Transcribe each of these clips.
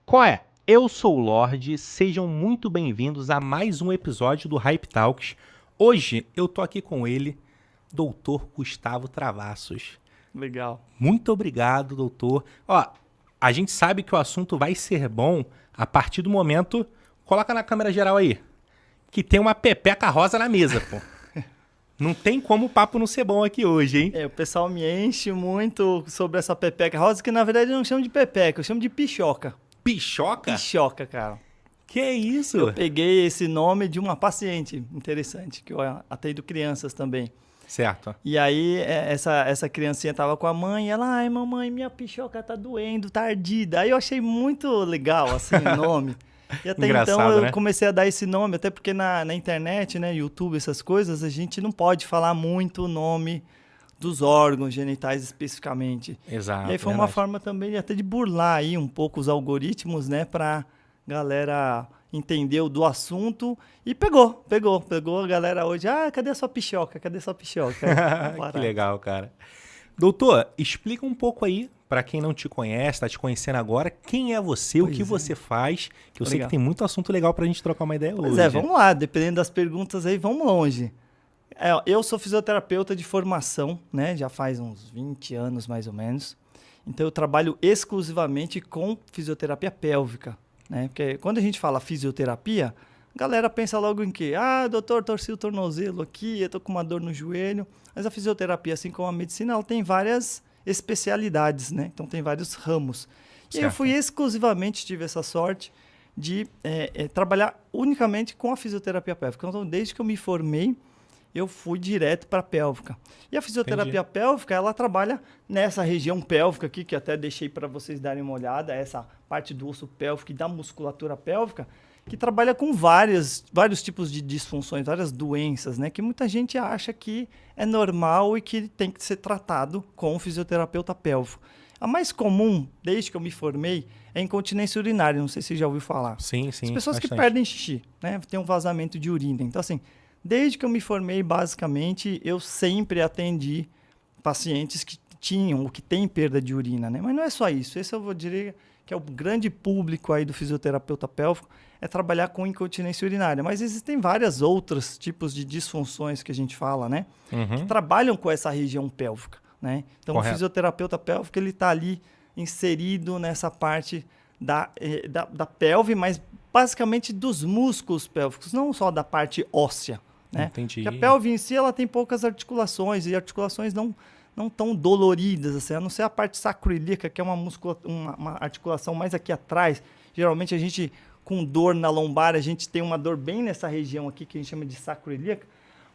Qual é? Eu sou o Lorde, sejam muito bem-vindos a mais um episódio do Hype Talks. Hoje eu tô aqui com ele, Dr. Gustavo Travassos. Legal. Muito obrigado, doutor. Ó, a gente sabe que o assunto vai ser bom a partir do momento... Coloca na câmera geral aí. Que tem uma pepeca rosa na mesa, pô. Não tem como o papo não ser bom aqui hoje, hein? O pessoal me enche muito sobre essa pepeca rosa, que na verdade eu não chamo de pepeca, eu chamo de pichoca. Pichoca? Pichoca, cara. Que isso? Eu peguei esse nome de uma paciente interessante, que eu atendo crianças também. Certo. E aí, essa criancinha tava com a mãe, e ela, ai, mamãe, minha pichoca tá doendo, tá ardida. Aí eu achei muito legal, assim, o nome. E até Engraçado, então eu né? comecei a dar esse nome, até porque na internet, né, YouTube, essas coisas, a gente não pode falar muito o nome dos órgãos genitais especificamente. Exato. E aí foi uma forma também até de burlar aí um pouco os algoritmos, né, pra galera entender do assunto e pegou a galera hoje, cadê a sua pichoca, cadê a sua pichoca? Que legal, cara. Doutor, explica um pouco aí, pra quem não te conhece, tá te conhecendo agora, quem é você, o que você faz, que eu sei que tem muito assunto legal pra gente trocar uma ideia hoje. Vamos lá, dependendo das perguntas aí, vamos longe. Eu sou fisioterapeuta de formação, né, já faz uns 20 anos mais ou menos, então eu trabalho exclusivamente com fisioterapia pélvica, né, porque quando a gente fala fisioterapia, a galera pensa logo em quê? Doutor, torci o tornozelo aqui, eu tô com uma dor no joelho. Mas a fisioterapia, assim como a medicina, ela tem várias especialidades, né? Então tem vários ramos. E aí eu fui exclusivamente, tive essa sorte de trabalhar unicamente com a fisioterapia pélvica. Então desde que eu me formei, eu fui direto para a pélvica. E a fisioterapia pélvica, ela trabalha nessa região pélvica aqui, que até deixei para vocês darem uma olhada, essa parte do osso pélvico e da musculatura pélvica, que trabalha com vários tipos de disfunções, várias doenças, né? Que muita gente acha que é normal e que tem que ser tratado com um fisioterapeuta pélvico. A mais comum, desde que eu me formei, é incontinência urinária. Não sei se você já ouviu falar. Sim. As pessoas bastante. que perdem xixi, né? Tem um vazamento de urina. Então, assim, desde que eu me formei, basicamente, eu sempre atendi pacientes que tinham ou que têm perda de urina, né? Mas não é só isso. Esse eu vou dizer que é o grande público aí do fisioterapeuta pélvico, é trabalhar com incontinência urinária. Mas existem vários outros tipos de disfunções que a gente fala, né? Que trabalham com essa região pélvica, né? Então, o fisioterapeuta pélvico, ele está ali inserido nessa parte da pelve, mas basicamente dos músculos pélvicos, não só da parte óssea, né? Entendi. Porque a pelve em si, ela tem poucas articulações, e articulações não tão doloridas, assim, a não ser a parte sacroiliaca, que é uma articulação mais aqui atrás. Geralmente a gente, com dor na lombar, a gente tem uma dor bem nessa região aqui, que a gente chama de sacroiliaca,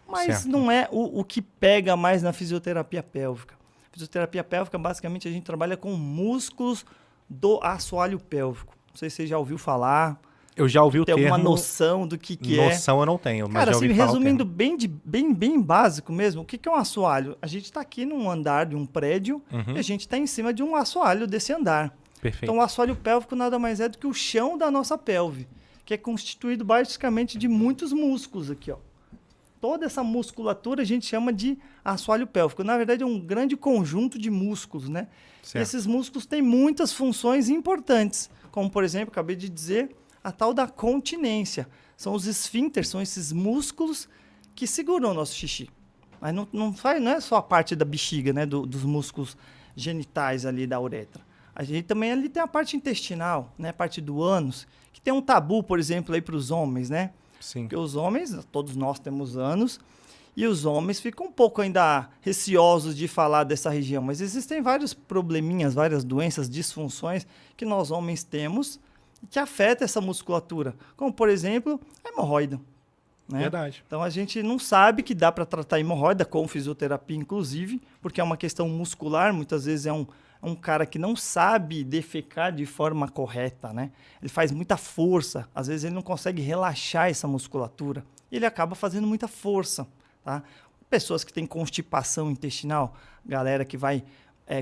mas não é o que pega mais na fisioterapia pélvica. Fisioterapia pélvica, basicamente, a gente trabalha com músculos do assoalho pélvico. Não sei se você já ouviu falar. Eu já ouvi o termo. Tem alguma noção do que é? Noção eu não tenho, mas cara, já ouvi assim, falar resumindo bem básico mesmo, o que é um assoalho? A gente está aqui num andar de um prédio e a gente está em cima de um assoalho desse andar. Perfeito. Então, o assoalho pélvico nada mais é do que o chão da nossa pelve, que é constituído basicamente de muitos músculos aqui, ó. Toda essa musculatura a gente chama de assoalho pélvico. Na verdade, é um grande conjunto de músculos, né? E esses músculos têm muitas funções importantes, como, por exemplo, acabei de dizer, a tal da continência. São os esfíncteres, são esses músculos que seguram o nosso xixi. Mas não é só a parte da bexiga, né? Dos músculos genitais ali da uretra. A gente também ali tem a parte intestinal, né? A parte do ânus, que tem um tabu, por exemplo, aí para os homens, né? Sim. Porque os homens, todos nós temos ânus, e os homens ficam um pouco ainda receosos de falar dessa região. Mas existem vários probleminhas, várias doenças, disfunções que nós homens temos que afeta essa musculatura, como, por exemplo, a hemorroida. Né? Verdade. Então, a gente não sabe que dá para tratar a hemorroida com fisioterapia, inclusive, porque é uma questão muscular, muitas vezes é um cara que não sabe defecar de forma correta, né? Ele faz muita força, às vezes ele não consegue relaxar essa musculatura, e ele acaba fazendo muita força, tá? Pessoas que têm constipação intestinal, galera que vai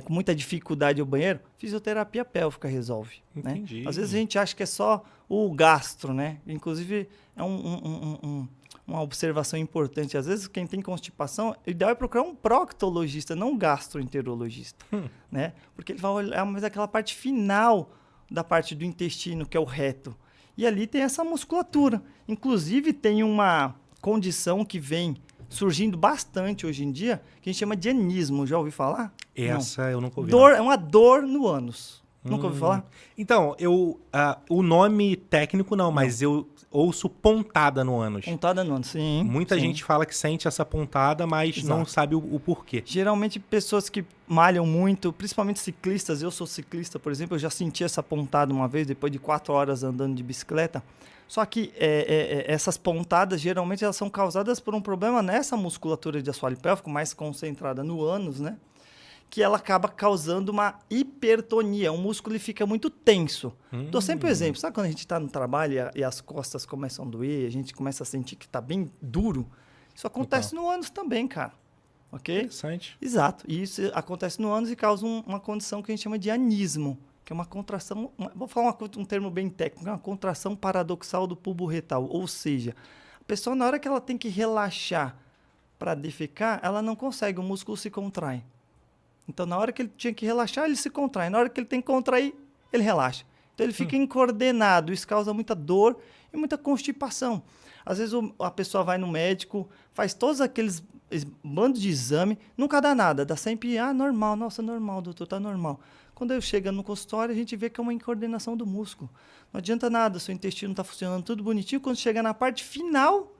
com muita dificuldade ao banheiro, fisioterapia pélvica resolve. Entendi. Né? Às vezes a gente acha que é só o gastro, né? Inclusive, é uma observação importante. Às vezes, quem tem constipação, o ideal é procurar um proctologista, não um gastroenterologista. Né? Porque ele vai olhar mais aquela parte final da parte do intestino, que é o reto. E ali tem essa musculatura. Inclusive, tem uma condição que vem surgindo bastante hoje em dia, que a gente chama de anismo. Já ouviu falar? Essa não. Eu nunca ouvi. É uma dor no ânus. Nunca ouviu falar? Então, o nome técnico não, mas eu ouço pontada no ânus. Pontada no ânus, sim. Muita gente fala que sente essa pontada, mas não sabe o porquê. Geralmente, pessoas que malham muito, principalmente ciclistas, eu sou ciclista, por exemplo, eu já senti essa pontada uma vez, depois de 4 horas andando de bicicleta. Só que essas pontadas, geralmente, elas são causadas por um problema nessa musculatura de assoalho pélvico, mais concentrada no ânus, né? Que ela acaba causando uma hipertonia. O músculo ele fica muito tenso. Dou sempre um exemplo. Sabe quando a gente está no trabalho e as costas começam a doer, a gente começa a sentir que está bem duro? Isso acontece no ânus também, cara. Ok? Interessante. Exato. E isso acontece no ânus e causa uma condição que a gente chama de anismo, que é uma contração, vou falar um termo bem técnico, uma contração paradoxal do bulbo retal. Ou seja, a pessoa, na hora que ela tem que relaxar para defecar, ela não consegue, o músculo se contrai. Então, na hora que ele tinha que relaxar, ele se contrai. Na hora que ele tem que contrair, ele relaxa. Então, ele fica incoordenado. Isso causa muita dor e muita constipação. Às vezes, a pessoa vai no médico, faz todos aqueles bandos de exame, nunca dá nada. Dá sempre, normal. Nossa, normal, doutor, tá normal. Quando eu chego no consultório, a gente vê que é uma incoordenação do músculo. Não adianta nada, seu intestino está funcionando tudo bonitinho. Quando chega na parte final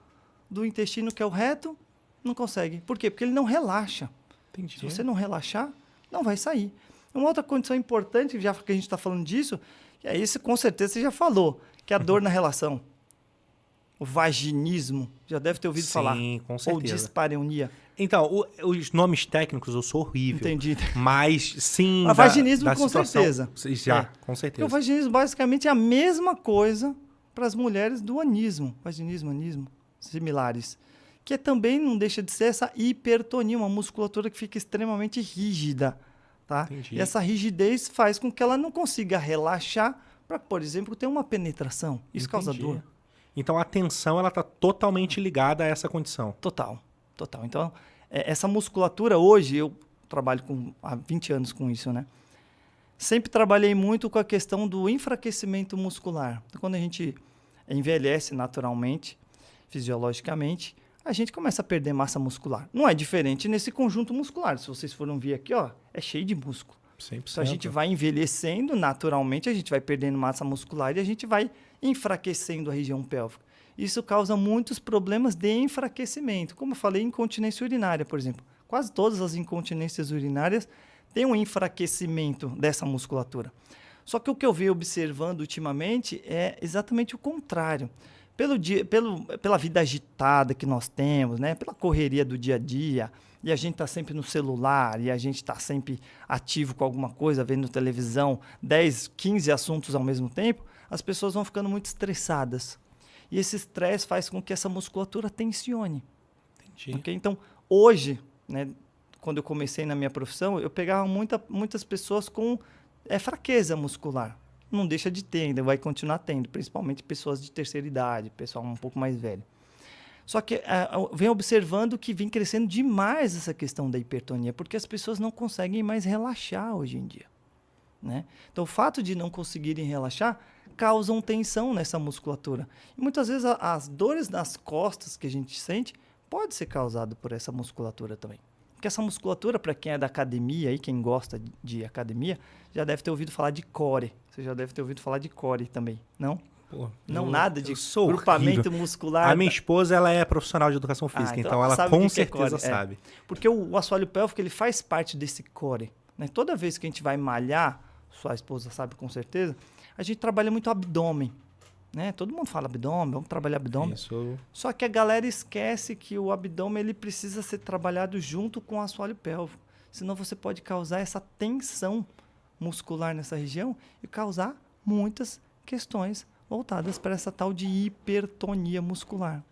do intestino, que é o reto, não consegue. Por quê? Porque ele não relaxa. Entendi. Se você não relaxar, não vai sair. Uma outra condição importante, já que a gente está falando disso, é isso, com certeza você já falou, que é a dor na relação. O vaginismo, já deve ter ouvido falar. Sim, com certeza. Ou dispareunia. Então, os nomes técnicos eu sou horrível. Entendi. Mas, sim, o vaginismo, da com situação, certeza. Já, com certeza. Porque o vaginismo, basicamente, é a mesma coisa para as mulheres do anismo. Vaginismo, anismo, similares. Que também não deixa de ser essa hipertonia, uma musculatura que fica extremamente rígida. Tá? E essa rigidez faz com que ela não consiga relaxar para, por exemplo, ter uma penetração. Isso causa dor. Então, a tensão está totalmente ligada a essa condição. Total. Então, essa musculatura, hoje, eu trabalho há 20 anos com isso, né? Sempre trabalhei muito com a questão do enfraquecimento muscular. Então, quando a gente envelhece naturalmente, fisiologicamente, a gente começa a perder massa muscular. Não é diferente nesse conjunto muscular. Se vocês foram ver aqui, ó, é cheio de músculo. 100%. Então, a gente vai envelhecendo, naturalmente, a gente vai perdendo massa muscular e a gente vai enfraquecendo a região pélvica. Isso causa muitos problemas de enfraquecimento. Como eu falei, incontinência urinária, por exemplo. Quase todas as incontinências urinárias têm um enfraquecimento dessa musculatura. Só que o que eu venho observando ultimamente é exatamente o contrário. Pela vida agitada que nós temos, né? Pela correria do dia a dia, e a gente está sempre no celular, e a gente está sempre ativo com alguma coisa, vendo televisão, 10, 15 assuntos ao mesmo tempo, as pessoas vão ficando muito estressadas. E esse estresse faz com que essa musculatura tensione. Entendi. Okay? Então, hoje, né, quando eu comecei na minha profissão, eu pegava muitas pessoas com fraqueza muscular. Não deixa de ter, ainda vai continuar tendo, principalmente pessoas de terceira idade, pessoal um pouco mais velho. Só que vem observando que vem crescendo demais essa questão da hipertonia, porque as pessoas não conseguem mais relaxar hoje em dia. Né? Então, o fato de não conseguirem relaxar causam tensão nessa musculatura. E muitas vezes as dores nas costas que a gente sente pode ser causado por essa musculatura também. Porque essa musculatura, para quem é da academia, e quem gosta de academia, já deve ter ouvido falar de core. Você já deve ter ouvido falar de core também, não? Pô, nada de grupamento muscular. A minha esposa, ela é profissional de educação física, então ela com certeza sabe. Porque o assoalho pélvico, ele faz parte desse core. Né? Toda vez que a gente vai malhar, sua esposa sabe com certeza, a gente trabalha muito o abdômen. Né? Todo mundo fala abdômen, vamos trabalhar abdômen. Isso. Só que a galera esquece que o abdômen ele precisa ser trabalhado junto com o assoalho pélvico. Senão você pode causar essa tensão muscular nessa região e causar muitas questões voltadas para essa tal de hipertonia muscular.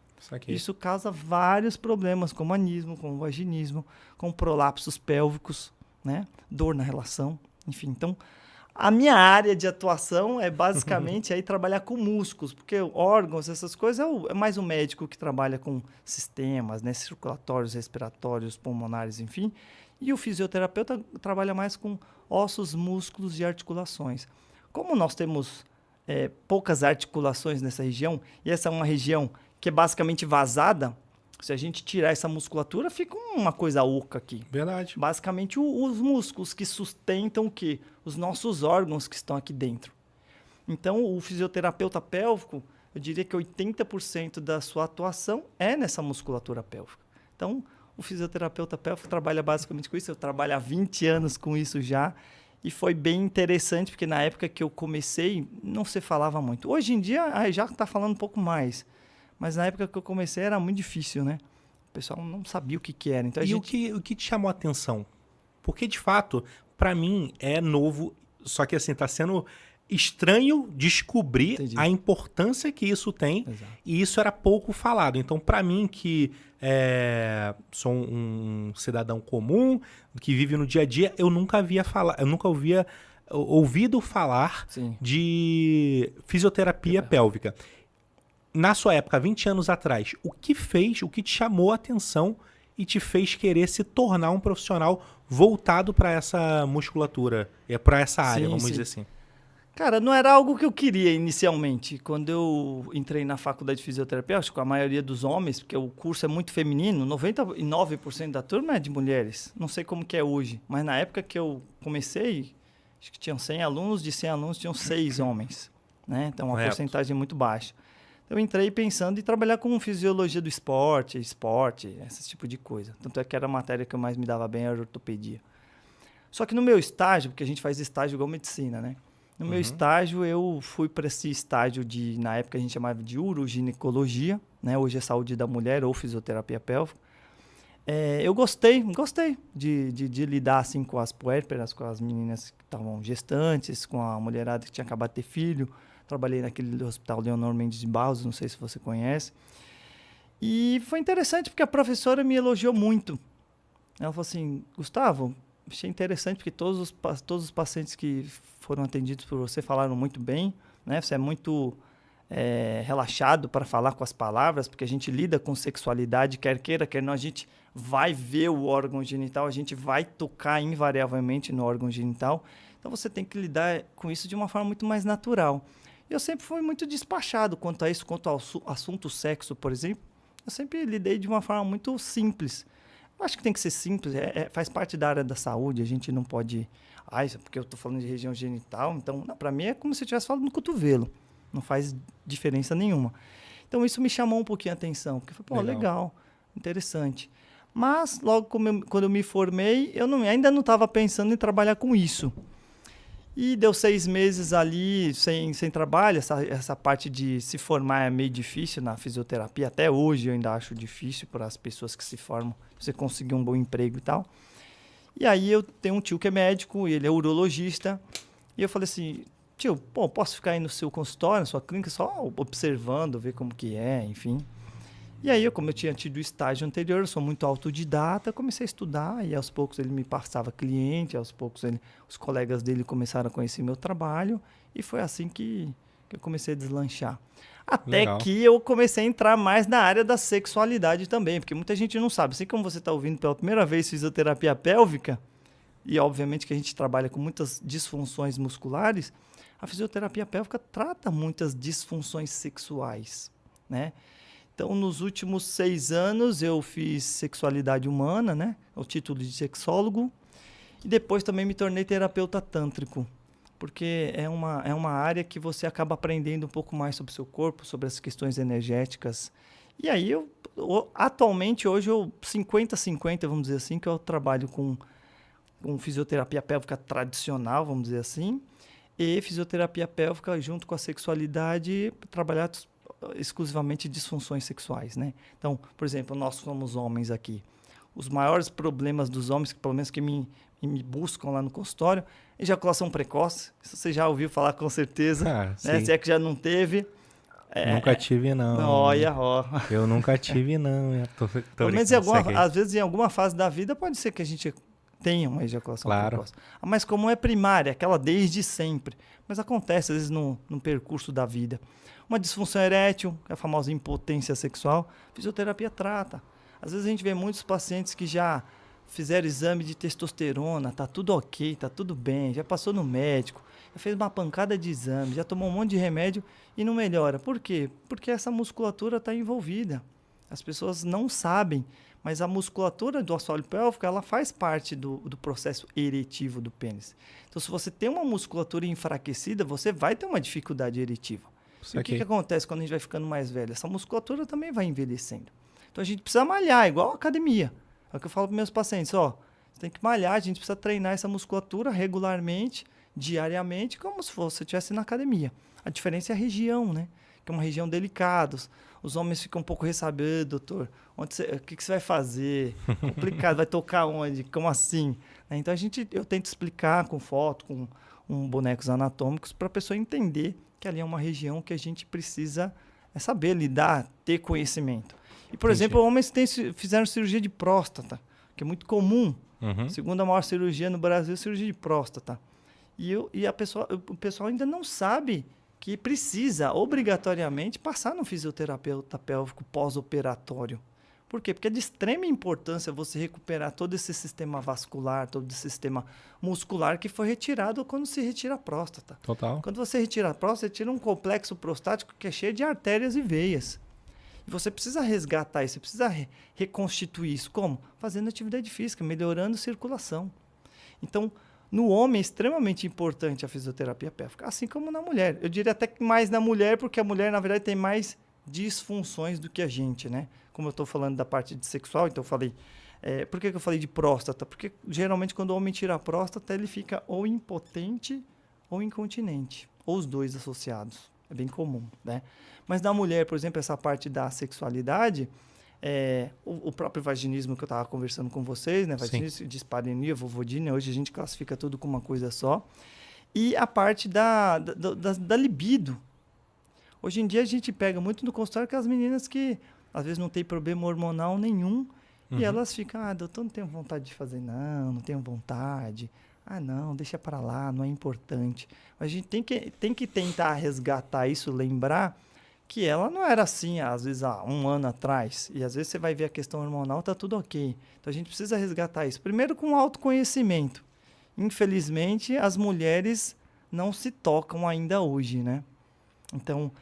Isso causa vários problemas, como anismo, como vaginismo, como prolapsos pélvicos. né? Dor na relação, enfim. Então, a minha área de atuação é basicamente aí trabalhar com músculos, porque órgãos, essas coisas, é mais o médico que trabalha com sistemas, né? Circulatórios, respiratórios, pulmonares, enfim. E o fisioterapeuta trabalha mais com ossos, músculos e articulações. Como nós temos poucas articulações nessa região, e essa é uma região que é basicamente vazada, se a gente tirar essa musculatura, fica uma coisa oca aqui. Verdade. Basicamente, os músculos que sustentam o quê? Os nossos órgãos que estão aqui dentro. Então, o fisioterapeuta pélvico, eu diria que 80% da sua atuação é nessa musculatura pélvica. Então, o fisioterapeuta pélvico trabalha basicamente com isso. Eu trabalho há 20 anos com isso já. E foi bem interessante, porque na época que eu comecei, não se falava muito. Hoje em dia, já está falando um pouco mais. Mas na época que eu comecei, era muito difícil, né? O pessoal não sabia o que era. Então, o que te chamou a atenção? Porque, de fato, para mim, é novo. Só que, assim, tá sendo estranho descobrir a importância que isso tem. Exato. E isso era pouco falado. Então, para mim, que sou um cidadão comum, que vive no dia a dia, eu nunca havia ouvido falar Sim. de fisioterapia pélvica. Na sua época, 20 anos atrás, o que te chamou a atenção e te fez querer se tornar um profissional voltado para essa musculatura, para essa área, vamos dizer assim? Cara, não era algo que eu queria inicialmente. Quando eu entrei na faculdade de fisioterapia, acho que a maioria dos homens, porque o curso é muito feminino, 99% da turma é de mulheres. Não sei como que é hoje, mas na época que eu comecei, acho que tinham 100 alunos, de 100 alunos tinham 6 homens, né? Então, uma porcentagem muito baixa. Eu entrei pensando em trabalhar com fisiologia do esporte, esse tipo de coisa. Tanto é que era a matéria que eu mais me dava bem, era ortopedia. Só que no meu estágio, porque a gente faz estágio igual medicina, né? No meu estágio, eu fui para esse estágio na época a gente chamava de uroginecologia, né? Hoje é saúde da mulher ou fisioterapia pélvica. Eu gostei de lidar assim com as puérperas, com as meninas que estavam gestantes, com a mulherada que tinha acabado de ter filho. Trabalhei naquele hospital Leonor Mendes de Barros, não sei se você conhece. E foi interessante porque a professora me elogiou muito. Ela falou assim, Gustavo, achei interessante porque todos os pacientes que foram atendidos por você falaram muito bem, né? Você é muito relaxado para falar com as palavras, porque a gente lida com sexualidade, quer queira, quer não, a gente vai ver o órgão genital, a gente vai tocar invariavelmente no órgão genital. Então você tem que lidar com isso de uma forma muito mais natural. Eu sempre fui muito despachado quanto a isso, quanto ao assunto sexo, por exemplo. Eu sempre lidei de uma forma muito simples. Eu acho que tem que ser simples, faz parte da área da saúde, a gente não pode... isso é porque eu estou falando de região genital, então, para mim é como se eu estivesse falando no cotovelo. Não faz diferença nenhuma. Então, isso me chamou um pouquinho a atenção, porque eu falei, legal, interessante. Mas, logo quando eu me formei, ainda não estava pensando em trabalhar com isso. E deu 6 meses ali sem trabalho. Essa parte de se formar é meio difícil na fisioterapia. Até hoje eu ainda acho difícil para as pessoas que se formam você conseguir um bom emprego e tal. E aí eu tenho um tio que é médico, ele é urologista. E eu falei assim, tio, posso ficar aí no seu consultório, na sua clínica, só observando, ver como que é, enfim. E aí, como eu tinha tido o estágio anterior, eu sou muito autodidata, comecei a estudar e aos poucos ele me passava cliente, aos poucos os colegas dele começaram a conhecer meu trabalho e foi assim que eu comecei a deslanchar. Até que eu comecei a entrar mais na área da sexualidade também, porque muita gente não sabe. Assim como você está ouvindo pela primeira vez fisioterapia pélvica, e obviamente que a gente trabalha com muitas disfunções musculares, a fisioterapia pélvica trata muitas disfunções sexuais, né? Então, nos últimos 6 anos, eu fiz sexualidade humana, né? O título de sexólogo. E depois também me tornei terapeuta tântrico, porque é uma área que você acaba aprendendo um pouco mais sobre o seu corpo, sobre as questões energéticas. E aí, atualmente, hoje, 50-50, vamos dizer assim, que eu trabalho com fisioterapia pélvica tradicional, vamos dizer assim, e fisioterapia pélvica junto com a sexualidade, trabalhar exclusivamente disfunções sexuais, né? Então, por exemplo, nós somos homens aqui. Os maiores problemas dos homens, pelo menos que me buscam lá no consultório, é ejaculação precoce. Isso você já ouviu falar com certeza, né? Se é que já não teve. Nunca tive, não. Olha, Eu nunca tive, não. Pelo menos às vezes, em alguma fase da vida, pode ser que a gente tenha uma ejaculação Claro. precoce. A mais comum é primária, aquela desde sempre. Mas acontece, às vezes, no percurso da vida. Uma disfunção erétil, que é a famosa impotência sexual, fisioterapia trata. Às vezes a gente vê muitos pacientes que já fizeram exame de testosterona, tá tudo ok, tá tudo bem, já passou no médico, já fez uma pancada de exame, já tomou um monte de remédio e não melhora. Por quê? Porque essa musculatura está envolvida. As pessoas não sabem, mas a musculatura do assoalho pélvico, ela faz parte do processo eretivo do pênis. Então, se você tem uma musculatura enfraquecida, você vai ter uma dificuldade eretiva. E o que acontece quando a gente vai ficando mais velho? Essa musculatura também vai envelhecendo. Então, a gente precisa malhar, igual a academia. É o que eu falo para meus pacientes, ó, você tem que malhar, a gente precisa treinar essa musculatura regularmente, diariamente, como se você estivesse na academia. A diferença é a região, né? Que é uma região delicada. Os homens ficam um pouco ressabiados, doutor, o que você vai fazer? Complicado, vai tocar onde? Como assim? Então, eu tento explicar com foto, com bonecos anatômicos, para a pessoa entender que ali é uma região que a gente precisa saber lidar, ter conhecimento. E, por exemplo, homens fizeram cirurgia de próstata, que é muito comum. Uhum. Segunda maior cirurgia no Brasil é cirurgia de próstata. E o pessoal ainda não sabe que precisa, obrigatoriamente, passar no fisioterapeuta pélvico pós-operatório. Por quê? Porque é de extrema importância você recuperar todo esse sistema vascular, todo esse sistema muscular que foi retirado quando se retira a próstata. Total. Quando você retira a próstata, você tira um complexo prostático que é cheio de artérias e veias. E você precisa resgatar isso, você precisa reconstituir isso. Como? Fazendo atividade física, melhorando a circulação. Então, no homem é extremamente importante a fisioterapia pélvica, assim como na mulher. Eu diria até que mais na mulher, porque a mulher, na verdade, tem mais disfunções do que a gente, né? Como eu estou falando da parte de sexual, então eu falei... por que eu falei de próstata? Porque, geralmente, quando o homem tira a próstata, ele fica ou impotente ou incontinente, ou os dois associados. É bem comum, né? Mas na mulher, por exemplo, essa parte da sexualidade, o próprio vaginismo que eu estava conversando com vocês, né? Vaginismo, dispareunia, vulvodynia, hoje a gente classifica tudo como uma coisa só. E a parte da libido. Hoje em dia a gente pega muito no consultório aquelas meninas que às vezes não tem problema hormonal nenhum, e elas ficam, doutor, não tenho vontade de fazer, não tenho vontade. Não, deixa para lá, não é importante. Mas a gente tem que tentar resgatar isso, lembrar que ela não era assim, às vezes, há um ano atrás. E às vezes você vai ver a questão hormonal, tá tudo ok. Então a gente precisa resgatar isso. Primeiro com autoconhecimento. Infelizmente, as mulheres não se tocam ainda hoje, né? Então,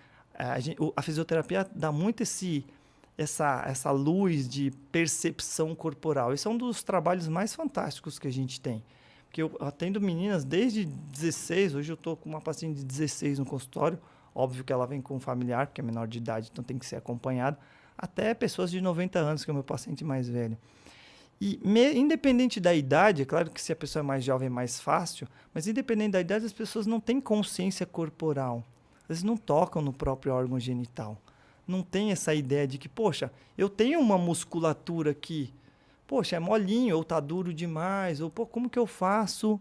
a fisioterapia dá muito essa luz de percepção corporal. Esse é um dos trabalhos mais fantásticos que a gente tem. Porque eu atendo meninas desde 16, hoje eu estou com uma paciente de 16 no consultório, óbvio que ela vem com um familiar, porque é menor de idade, então tem que ser acompanhado, até pessoas de 90 anos, que é o meu paciente mais velho. E independente da idade, é claro que se a pessoa é mais jovem é mais fácil, mas independente da idade, as pessoas não têm consciência corporal. Às vezes não tocam no próprio órgão genital. Não tem essa ideia de que, poxa, eu tenho uma musculatura aqui, poxa, é molinho, ou tá duro demais, ou pô, como que eu faço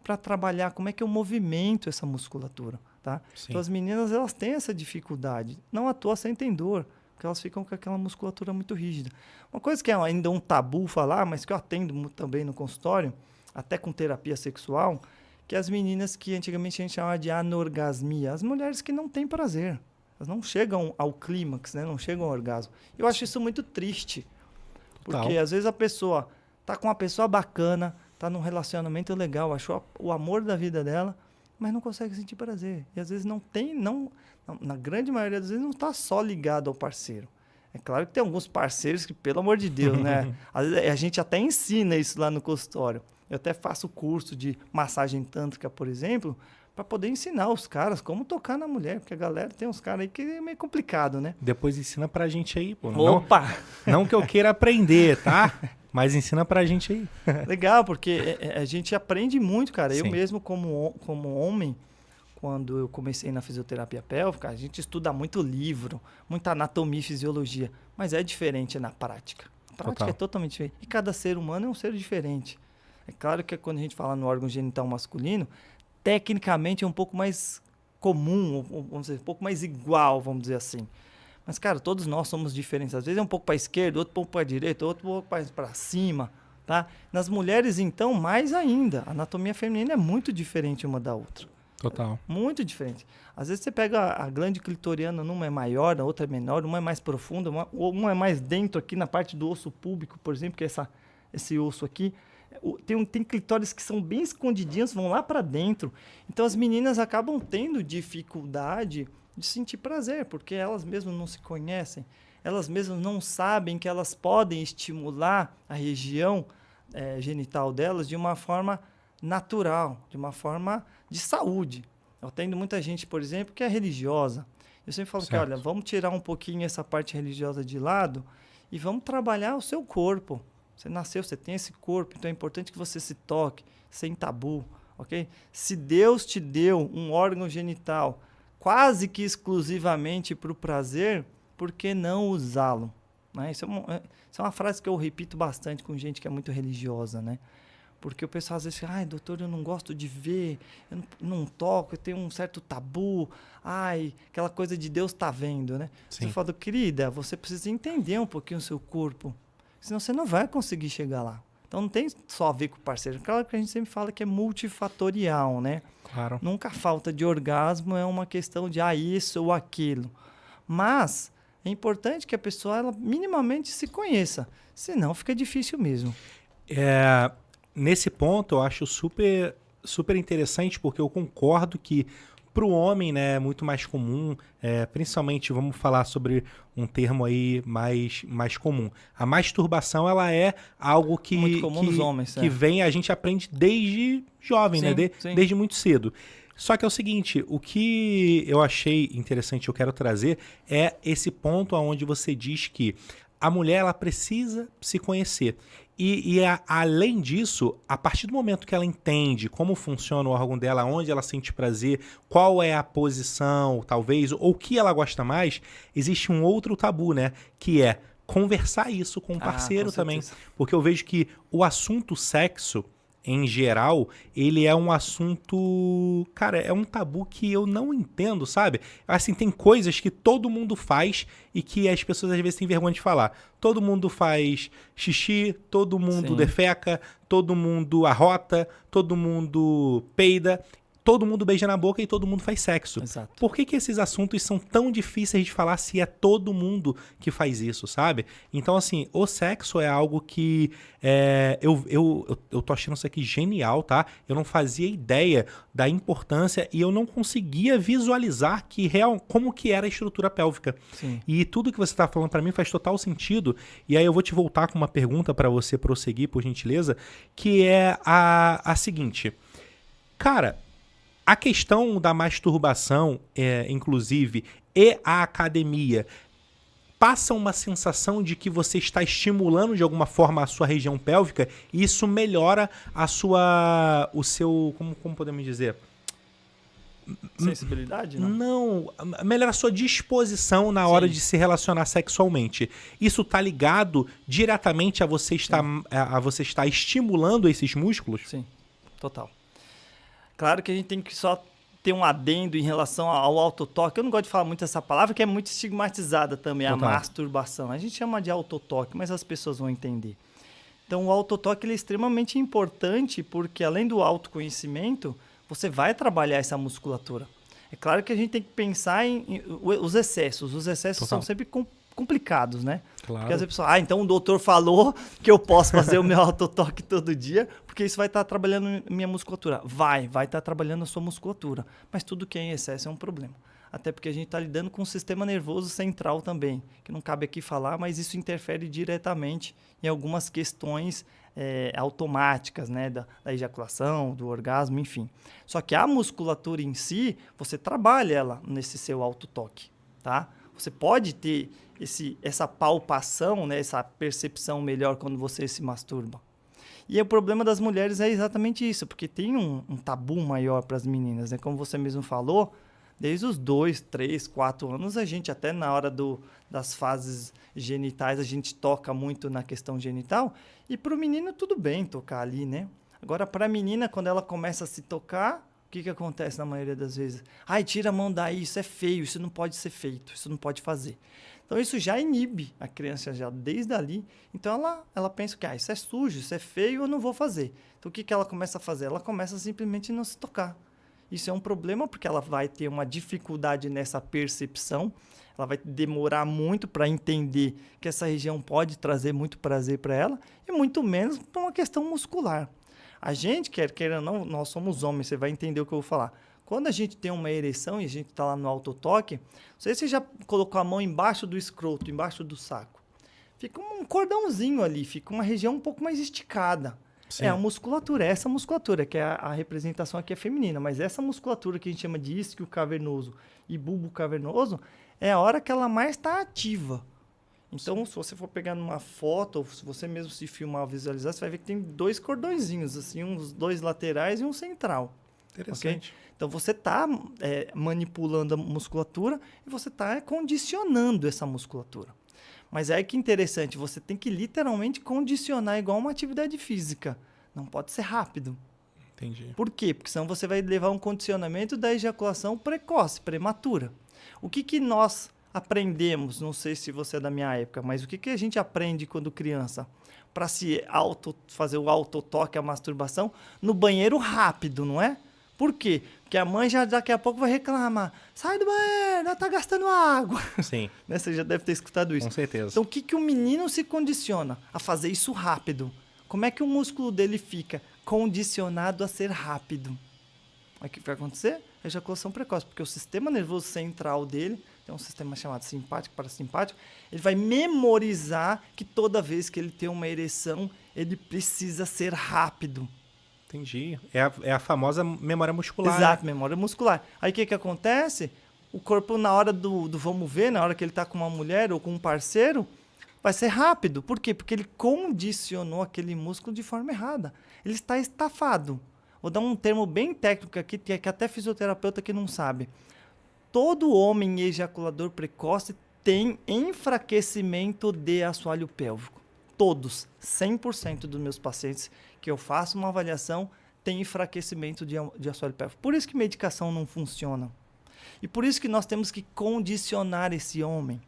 para trabalhar, como é que eu movimento essa musculatura, tá? Então as meninas, elas têm essa dificuldade, não à toa sentem dor, porque elas ficam com aquela musculatura muito rígida. Uma coisa que é ainda um tabu falar, mas que eu atendo também no consultório, até com terapia sexual, que as meninas que antigamente a gente chamava de anorgasmia, as mulheres que não têm prazer, elas não chegam ao clímax, né? Não chegam ao orgasmo. Eu acho isso muito triste, porque às vezes a pessoa tá com uma pessoa bacana, tá num relacionamento legal, achou o amor da vida dela, mas não consegue sentir prazer. E às vezes na grande maioria das vezes não está só ligado ao parceiro. É claro que tem alguns parceiros que, pelo amor de Deus, né? Às vezes a gente até ensina isso lá no consultório. Eu até faço curso de massagem tântrica, por exemplo, para poder ensinar os caras como tocar na mulher, porque a galera tem uns caras aí que é meio complicado, né? Depois ensina pra gente aí, pô. Opa! Não que eu queira aprender, tá? Mas ensina pra gente aí. Legal, porque a gente aprende muito, cara. Sim. Eu mesmo, como homem, quando eu comecei na fisioterapia pélvica, a gente estuda muito livro, muita anatomia e fisiologia, mas é diferente na prática. A prática é totalmente diferente. E cada ser humano é um ser diferente. É claro que quando a gente fala no órgão genital masculino, tecnicamente é um pouco mais comum, vamos dizer, um pouco mais igual, vamos dizer assim. Mas, cara, todos nós somos diferentes. Às vezes é um pouco para a esquerda, outro pouco para a direita, outro pouco para cima. Tá? Nas mulheres, então, mais ainda. A anatomia feminina é muito diferente uma da outra. Total. Muito diferente. Às vezes você pega a glândula clitoriana, numa é maior, a outra é menor, uma é mais profunda, uma é mais dentro aqui na parte do osso púbico, por exemplo, que é esse osso aqui. Tem clitóris que são bem escondidinhos, vão lá para dentro. Então as meninas acabam tendo dificuldade de sentir prazer, porque elas mesmas não se conhecem, elas mesmas não sabem que elas podem estimular a região genital delas de uma forma natural, de uma forma de saúde. Eu atendo muita gente, por exemplo, que é religiosa. Eu sempre falo que, olha, vamos tirar um pouquinho essa parte religiosa de lado e vamos trabalhar o seu corpo. Você nasceu, você tem esse corpo, então é importante que você se toque, sem tabu, ok? Se Deus te deu um órgão genital quase que exclusivamente para o prazer, por que não usá-lo? Né? Isso é uma frase que eu repito bastante com gente que é muito religiosa, né? Porque o pessoal às vezes fica, ai, doutor, eu não gosto de ver, eu não toco, eu tenho um certo tabu, ai, aquela coisa de Deus tá vendo, né? Sim. Você fala, querida, você precisa entender um pouquinho o seu corpo, senão você não vai conseguir chegar lá. Então não tem só a ver com o parceiro. Claro que a gente sempre fala que é multifatorial, né? Claro. Nunca a falta de orgasmo é uma questão de isso ou aquilo. Mas é importante que a pessoa ela minimamente se conheça, senão fica difícil mesmo. Nesse ponto, eu acho super, super interessante, porque eu concordo que para o homem, né, é muito mais comum, principalmente, vamos falar sobre um termo aí mais comum. A masturbação, ela é algo que, muito comum nos homens, que vem, a gente aprende desde jovem, sim, né, sim. desde muito cedo. Só que é o seguinte, o que eu achei interessante, eu quero trazer, é esse ponto onde você diz que a mulher ela precisa se conhecer. Além disso, a partir do momento que ela entende como funciona o órgão dela, onde ela sente prazer, qual é a posição, talvez, ou o que ela gosta mais, existe um outro tabu, né? Que é conversar isso com o parceiro também. Porque eu vejo que o assunto sexo, em geral, ele é um assunto... Cara, é um tabu que eu não entendo, sabe? Assim, tem coisas que todo mundo faz e que as pessoas às vezes têm vergonha de falar. Todo mundo faz xixi, todo mundo defeca, todo mundo arrota, todo mundo peida, todo mundo beija na boca e todo mundo faz sexo. Exato. Por que esses assuntos são tão difíceis de falar se é todo mundo que faz isso, sabe? Então, assim, o sexo é algo que eu tô achando isso aqui genial, tá? Eu não fazia ideia da importância e eu não conseguia visualizar como que era a estrutura pélvica. Sim. E tudo que você tá falando para mim faz total sentido. E aí eu vou te voltar com uma pergunta para você prosseguir, por gentileza, que é a seguinte. Cara, a questão da masturbação, inclusive, e a academia, passa uma sensação de que você está estimulando de alguma forma a sua região pélvica e isso melhora o seu, como podemos dizer? Sensibilidade, não? Não, melhora a sua disposição na hora de se relacionar sexualmente. Isso tá ligado diretamente a você estar estimulando esses músculos? Sim, total. Claro que a gente tem que só ter um adendo em relação ao autotoque. Eu não gosto de falar muito essa palavra, que é muito estigmatizada também, total. A masturbação. A gente chama de autotoque, mas as pessoas vão entender. Então, o autotoque ele é extremamente importante, porque além do autoconhecimento, você vai trabalhar essa musculatura. É claro que a gente tem que pensar em os excessos. Os excessos total. São sempre complicados, né? Claro. Porque as pessoas, então o doutor falou que eu posso fazer o meu autotoque todo dia, porque isso vai estar trabalhando minha musculatura. Vai estar trabalhando a sua musculatura. Mas tudo que é em excesso é um problema. Até porque a gente está lidando com o sistema nervoso central também, que não cabe aqui falar, mas isso interfere diretamente em algumas questões automáticas, né? Da ejaculação, do orgasmo, enfim. Só que a musculatura em si, você trabalha ela nesse seu autotoque, tá? Você pode ter essa palpação, né, essa percepção melhor quando você se masturba. E o problema das mulheres é exatamente isso, porque tem um tabu maior para as meninas, né? Como você mesmo falou, desde os 2, 3, 4 anos, a gente até na hora das fases genitais, a gente toca muito na questão genital. E para o menino tudo bem tocar ali, né? Agora para a menina, quando ela começa a se tocar, que acontece na maioria das vezes? Ai, tira a mão daí, isso é feio, isso não pode ser feito, isso não pode fazer. Então, isso já inibe a criança já desde ali. Então, ela pensa que isso é sujo, isso é feio, eu não vou fazer. Então, o que ela começa a fazer? Ela começa simplesmente a não se tocar. Isso é um problema porque ela vai ter uma dificuldade nessa percepção, ela vai demorar muito para entender que essa região pode trazer muito prazer para ela e muito menos para uma questão muscular. A gente, quer ou não, nós somos homens, você vai entender o que eu vou falar. Quando a gente tem uma ereção e a gente está lá no autotoque, não sei se você já colocou a mão embaixo do escroto, embaixo do saco. Fica um cordãozinho ali, fica uma região um pouco mais esticada. Sim. É a musculatura, essa musculatura, que é a representação aqui é feminina, mas essa musculatura que a gente chama de isquio cavernoso e bulbo cavernoso, é a hora que ela mais está ativa. Então, se você for pegar numa foto, ou se você mesmo se filmar ou visualizar, você vai ver que tem 2 cordõezinhos, assim, uns 2 laterais e um central. Interessante. Okay? Então, você está manipulando a musculatura e você está condicionando essa musculatura. Mas é que interessante, você tem que literalmente condicionar igual uma atividade física. Não pode ser rápido. Entendi. Por quê? Porque senão você vai levar um condicionamento da ejaculação precoce, prematura. O que nós aprendemos, não sei se você é da minha época, mas o que a gente aprende quando criança? Para fazer o autotoque, a masturbação, no banheiro rápido, não é? Por quê? Porque a mãe já daqui a pouco vai reclamar. Sai do banheiro, ela tá gastando água. Sim. Né? Você já deve ter escutado isso. Com certeza. Então, o que o menino se condiciona? A fazer isso rápido. Como é que o músculo dele fica condicionado a ser rápido? O que vai acontecer? Ejaculação precoce, porque o sistema nervoso central dele, tem um sistema chamado simpático, parasimpático, ele vai memorizar que toda vez que ele tem uma ereção, ele precisa ser rápido. Entendi. É a famosa memória muscular. Exato, memória muscular. Aí o que acontece? O corpo, na hora do vamos ver, na hora que ele está com uma mulher ou com um parceiro, vai ser rápido. Por quê? Porque ele condicionou aquele músculo de forma errada. Ele está estafado. Vou dar um termo bem técnico aqui, que até fisioterapeuta que não sabe. Todo homem ejaculador precoce tem enfraquecimento de assoalho pélvico. Todos, 100% dos meus pacientes que eu faço uma avaliação têm enfraquecimento de assoalho pélvico. Por isso que medicação não funciona. E por isso que nós temos que condicionar esse homem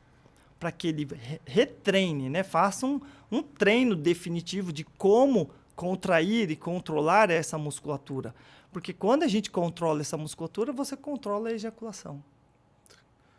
para que ele retreine, né? Faça um treino definitivo de como contrair e controlar essa musculatura. Porque quando a gente controla essa musculatura, você controla a ejaculação.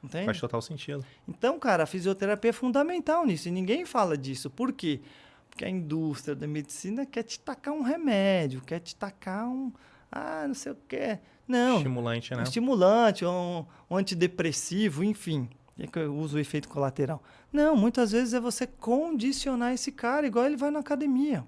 Entende? Faz total sentido. Então, cara, a fisioterapia é fundamental nisso. E ninguém fala disso. Por quê? Porque a indústria da medicina quer te tacar um remédio, quer te tacar não sei o quê. Não. Estimulante, né? Um estimulante, um antidepressivo, enfim. É que eu uso o efeito colateral. Não, muitas vezes é você condicionar esse cara, igual ele vai na academia.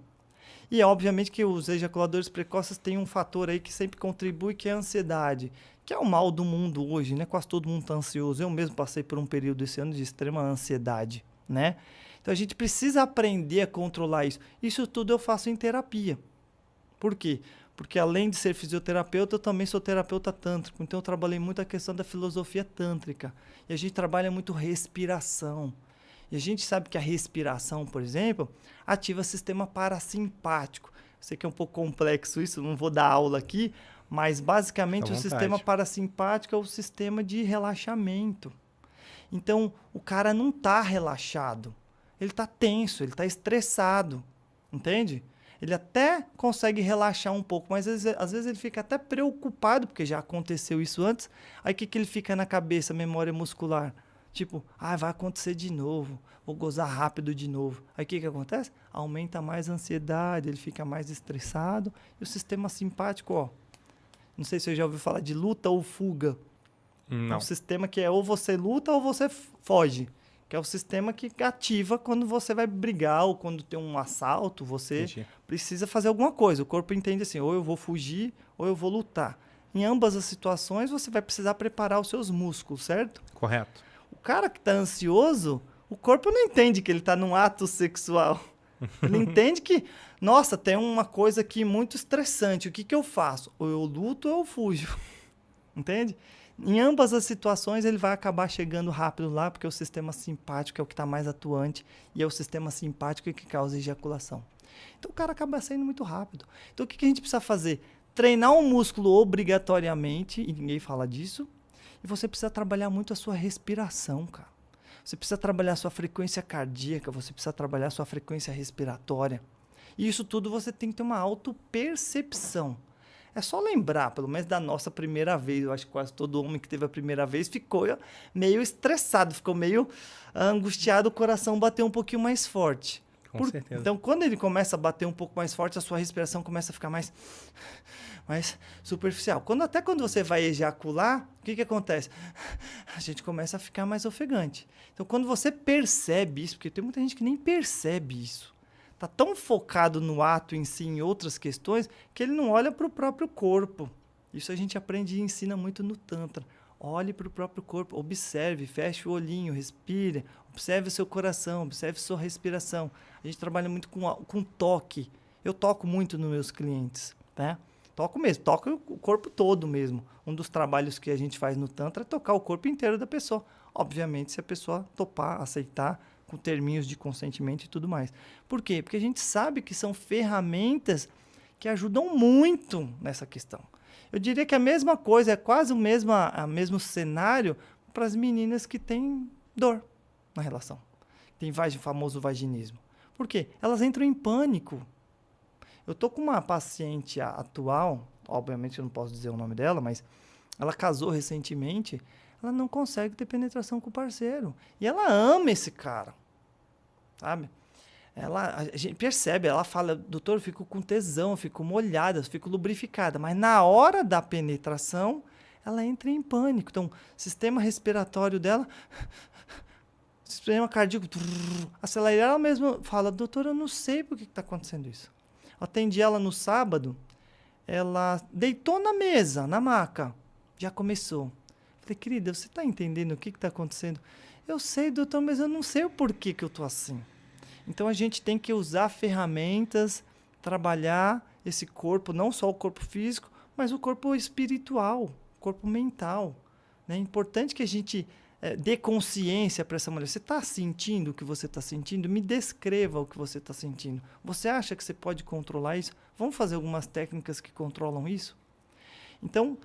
E é obviamente que os ejaculadores precoces têm um fator aí que sempre contribui, que é a ansiedade, que é o mal do mundo hoje, né? Quase todo mundo está ansioso. Eu mesmo passei por um período esse ano de extrema ansiedade, né? Então a gente precisa aprender a controlar isso. Isso tudo eu faço em terapia. Por quê? Porque além de ser fisioterapeuta, eu também sou terapeuta tântrico. Então eu trabalhei muito a questão da filosofia tântrica. E a gente trabalha muito respiração. E a gente sabe que a respiração, por exemplo, ativa o sistema parasimpático. Eu sei que é um pouco complexo isso, não vou dar aula aqui, mas basicamente o sistema parasimpático é o sistema de relaxamento. Então, o cara não está relaxado. Ele está tenso, ele está estressado. Entende? Ele até consegue relaxar um pouco, mas às vezes ele fica até preocupado, porque já aconteceu isso antes. Aí o que ele fica na cabeça, memória muscular? Tipo, vai acontecer de novo, vou gozar rápido de novo. Aí o que acontece? Aumenta mais a ansiedade, ele fica mais estressado. E o sistema simpático, não sei se você já ouviu falar de luta ou fuga. Não. É um sistema que é ou você luta ou você foge. Que é o sistema que ativa quando você vai brigar ou quando tem um assalto, você precisa fazer alguma coisa. O corpo entende assim, ou eu vou fugir ou eu vou lutar. Em ambas as situações, você vai precisar preparar os seus músculos, certo? Correto. O cara que está ansioso, o corpo não entende que ele está num ato sexual. Ele entende que, nossa, tem uma coisa aqui muito estressante. O que eu faço? Ou eu luto ou eu fujo. Entende? Em ambas as situações, ele vai acabar chegando rápido lá, porque o sistema simpático é o que está mais atuante e é o sistema simpático que causa ejaculação. Então, o cara acaba saindo muito rápido. Então, o que a gente precisa fazer? treinar um músculo obrigatoriamente, e ninguém fala disso, e você precisa trabalhar muito a sua respiração, cara. Você precisa trabalhar a sua frequência cardíaca, você precisa trabalhar a sua frequência respiratória. E isso tudo você tem que ter uma autopercepção. É só lembrar, pelo menos da nossa primeira vez, eu acho que quase todo homem que teve a primeira vez ficou meio estressado, ficou meio angustiado, o coração bateu um pouquinho mais forte. Com certeza. Então, quando ele começa a bater um pouco mais forte, a sua respiração começa a ficar mais superficial. Até quando você vai ejacular, o que acontece? A gente começa a ficar mais ofegante. Então, quando você percebe isso, porque tem muita gente que nem percebe isso, está tão focado no ato em si, em outras questões, que ele não olha para o próprio corpo. Isso a gente aprende e ensina muito no Tantra. Olhe para o próprio corpo, observe, feche o olhinho, respire, observe o seu coração, observe sua respiração. A gente trabalha muito com toque. Eu toco muito nos meus clientes, tá? Toco mesmo, toco o corpo todo mesmo. Um dos trabalhos que a gente faz no Tantra é tocar o corpo inteiro da pessoa. Obviamente, se a pessoa topar, aceitar, com terminhos de consentimento e tudo mais. Por quê? Porque a gente sabe que são ferramentas que ajudam muito nessa questão. Eu diria que a mesma coisa, é quase o mesmo cenário para as meninas que têm dor na relação. Tem o famoso vaginismo. Por quê? Elas entram em pânico. Eu estou com uma paciente atual, obviamente eu não posso dizer o nome dela, mas ela casou recentemente, ela não consegue ter penetração com o parceiro. E ela ama esse cara, sabe? A gente percebe, ela fala, doutor, eu fico com tesão, eu fico molhada, eu fico lubrificada. Mas na hora da penetração, ela entra em pânico. Então, sistema respiratório dela, sistema cardíaco, acelera. Ela mesma fala, doutor, eu não sei por que está acontecendo isso. Atendi ela no sábado, ela deitou na mesa, na maca, já começou. Falei, querida, você está entendendo o que está acontecendo? Eu sei, doutor, mas eu não sei o porquê que eu estou assim. Então, a gente tem que usar ferramentas, trabalhar esse corpo, não só o corpo físico, mas o corpo espiritual, o corpo mental. É importante que a gente dê consciência para essa mulher. Você está sentindo o que você está sentindo? Me descreva o que você está sentindo. Você acha que você pode controlar isso? Vamos fazer algumas técnicas que controlam isso? Então,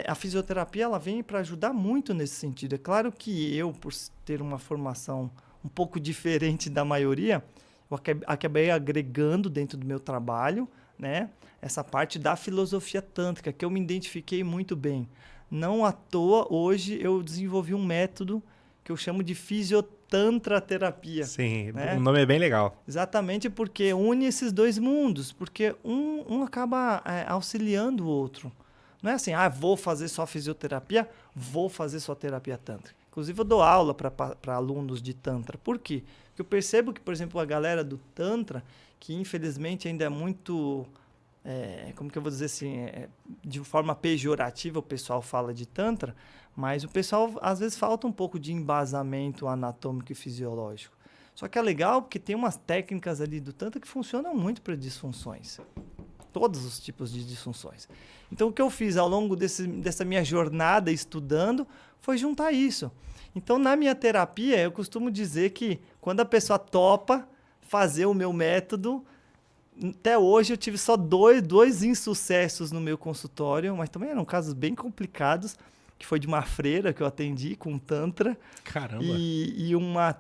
a fisioterapia ela vem para ajudar muito nesse sentido. É claro que eu, por ter uma formação um pouco diferente da maioria, eu acabei agregando dentro do meu trabalho, né, essa parte da filosofia tântrica, que eu me identifiquei muito bem. Não à toa, hoje eu desenvolvi um método que eu chamo de fisiotantraterapia. Sim, né? O nome é bem legal. Exatamente porque une esses dois mundos, porque um acaba auxiliando o outro. Não é assim, vou fazer só fisioterapia, vou fazer só terapia tântrica. Inclusive, eu dou aula para alunos de Tantra. Por quê? Porque eu percebo que, por exemplo, a galera do Tantra, que infelizmente ainda é muito, como que eu vou dizer assim, de forma pejorativa o pessoal fala de Tantra, mas o pessoal às vezes falta um pouco de embasamento anatômico e fisiológico. Só que é legal porque tem umas técnicas ali do Tantra que funcionam muito para disfunções. Todos os tipos de disfunções. Então, o que eu fiz ao longo dessa minha jornada estudando foi juntar isso. Então, na minha terapia, eu costumo dizer que quando a pessoa topa fazer o meu método, até hoje eu tive só dois insucessos no meu consultório, mas também eram casos bem complicados, que foi de uma freira que eu atendi com Tantra. Caramba! E uma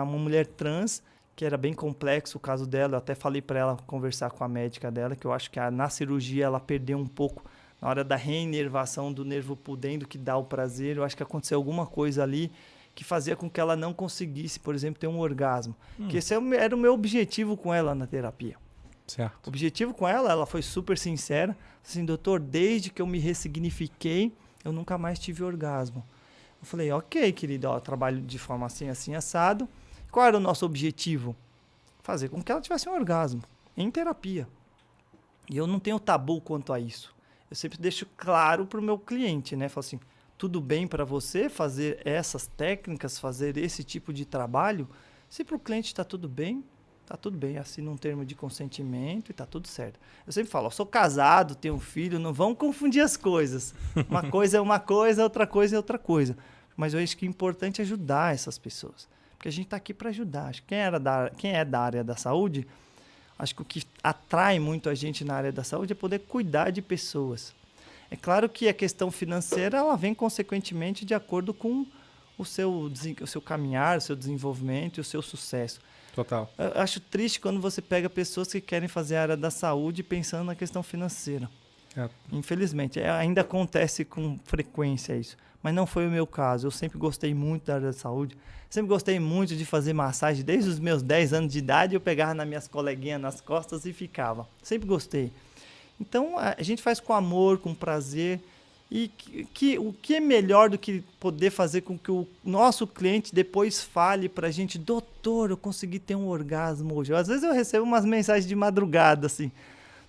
mulher trans, que era bem complexo o caso dela. Eu até falei para ela conversar com a médica dela, que eu acho que na cirurgia ela perdeu um pouco na hora da reinervação do nervo pudendo, que dá o prazer. Eu acho que aconteceu alguma coisa ali que fazia com que ela não conseguisse, por exemplo, ter um orgasmo. Que esse era o meu objetivo com ela na terapia. Certo. O objetivo com ela foi super sincera. Assim, doutor, desde que eu me ressignifiquei, eu nunca mais tive orgasmo. Eu falei, ok, querida, eu trabalho de forma assim, assim, assado. Qual era o nosso objetivo? Fazer com que ela tivesse um orgasmo em terapia. E eu não tenho tabu quanto a isso. Eu sempre deixo claro para o meu cliente, né? Falo assim, tudo bem para você fazer essas técnicas, fazer esse tipo de trabalho? Se para o cliente está tudo bem, assina um termo de consentimento e está tudo certo. Eu sempre falo, sou casado, tenho um filho, não vamos confundir as coisas. Uma coisa é uma coisa, outra coisa é outra coisa. Mas eu acho que é importante ajudar essas pessoas. Porque a gente está aqui para ajudar. Quem é da área da saúde, Acho que o que atrai muito a gente na área da saúde é poder cuidar de pessoas. É claro que a questão financeira ela vem consequentemente de acordo com o seu caminhar, o seu desenvolvimento e o seu sucesso. Total. Eu acho triste quando você pega pessoas que querem fazer a área da saúde pensando na questão financeira. Infelizmente, ainda acontece com frequência isso. Mas não foi o meu caso. Eu sempre gostei muito da área da saúde. Sempre gostei muito de fazer massagem. Desde os meus 10 anos de idade, eu pegava nas minhas coleguinhas nas costas e ficava. Sempre gostei. Então, a gente faz com amor, com prazer. E o que é melhor do que poder fazer com que o nosso cliente depois fale pra gente: doutor, eu consegui ter um orgasmo hoje. Às vezes eu recebo umas mensagens de madrugada assim: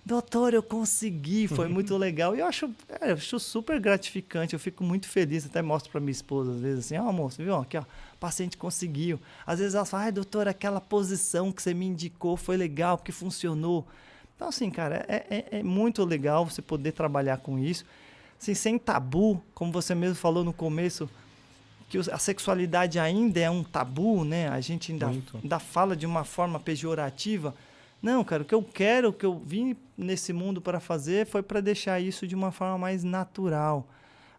doutor, eu consegui, foi muito legal. E eu acho super gratificante, eu fico muito feliz. Até mostro pra minha esposa às vezes assim: ó, moço, viu? Aqui, ó, o paciente conseguiu. Às vezes ela fala: ai, doutor, aquela posição que você me indicou foi legal, porque funcionou. Então, assim, cara, é muito legal você poder trabalhar com isso. Assim, sem tabu, como você mesmo falou no começo, que a sexualidade ainda é um tabu, né? A gente ainda fala de uma forma pejorativa. Não, cara, o que eu vim nesse mundo para fazer foi para deixar isso de uma forma mais natural.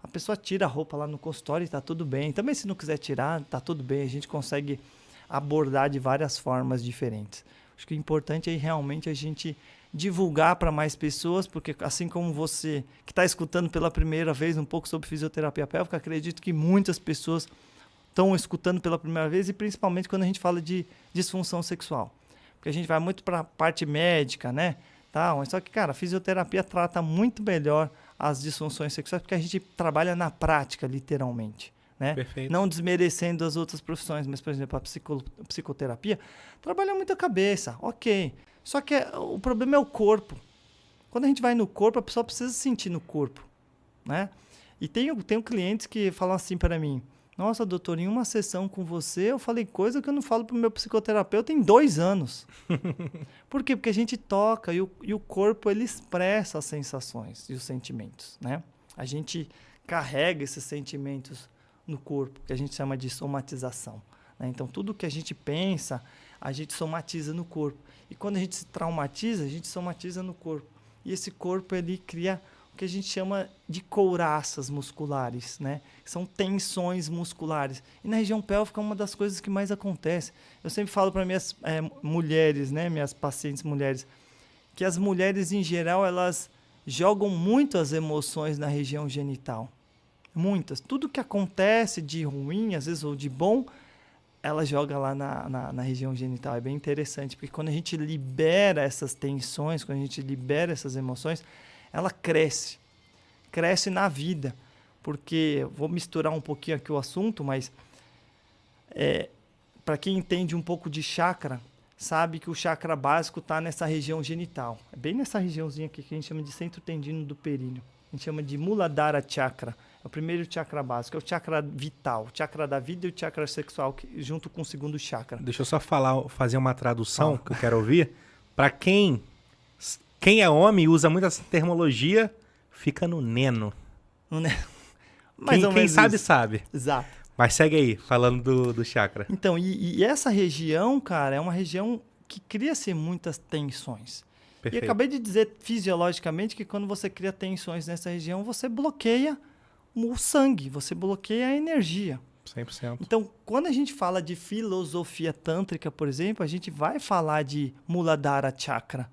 A pessoa tira a roupa lá no consultório e tá tudo bem. Também se não quiser tirar, tá tudo bem. A gente consegue abordar de várias formas diferentes. Acho que o importante é realmente a gente divulgar para mais pessoas, porque assim como você que está escutando pela primeira vez um pouco sobre fisioterapia pélvica, acredito que muitas pessoas estão escutando pela primeira vez, e principalmente quando a gente fala de disfunção sexual. Porque a gente vai muito para a parte médica, né? Só que, cara, a fisioterapia trata muito melhor as disfunções sexuais, porque a gente trabalha na prática, literalmente. Né? Perfeito. Não desmerecendo as outras profissões, mas, por exemplo, a psicoterapia trabalha muito a cabeça, ok. Só que o problema é o corpo. Quando a gente vai no corpo, a pessoa precisa sentir no corpo, né? E tenho clientes que falam assim para mim: nossa, doutor, em uma sessão com você, eu falei coisa que eu não falo para o meu psicoterapeuta em 2 anos. Por quê? Porque a gente toca e o corpo ele expressa as sensações e os sentimentos, né? A gente carrega esses sentimentos no corpo, que a gente chama de somatização, né? Então, tudo que a gente pensa, a gente somatiza no corpo. E quando a gente se traumatiza, a gente somatiza no corpo. E esse corpo, ele cria o que a gente chama de couraças musculares, né? São tensões musculares. E na região pélvica é uma das coisas que mais acontece. Eu sempre falo para minhas mulheres, né? Minhas pacientes mulheres, que as mulheres, em geral, elas jogam muito as emoções na região genital. Muitas. Tudo que acontece de ruim, às vezes, ou de bom, ela joga lá na região genital. É bem interessante, porque quando a gente libera essas tensões, quando a gente libera essas emoções, ela cresce na vida. Porque, vou misturar um pouquinho aqui o assunto, mas para quem entende um pouco de chakra, sabe que o chakra básico está nessa região genital. É bem nessa regiãozinha aqui que a gente chama de centro tendino do períneo. A gente chama de Muladhara Chakra. É o primeiro chakra básico, é o chakra vital, o chakra da vida e o chakra sexual, junto com o segundo chakra. Deixa eu só fazer uma tradução que eu quero ouvir. Para quem é homem e usa muito essa terminologia, fica no neno. Quem sabe, isso. Sabe. Exato. Mas segue aí, falando do chakra. Então, e essa região, cara, é uma região que cria-se muitas tensões. Perfeito. E acabei de dizer fisiologicamente que quando você cria tensões nessa região, você bloqueia o sangue, você bloqueia a energia. 100%. Então, quando a gente fala de filosofia tântrica, por exemplo, a gente vai falar de Muladhara Chakra,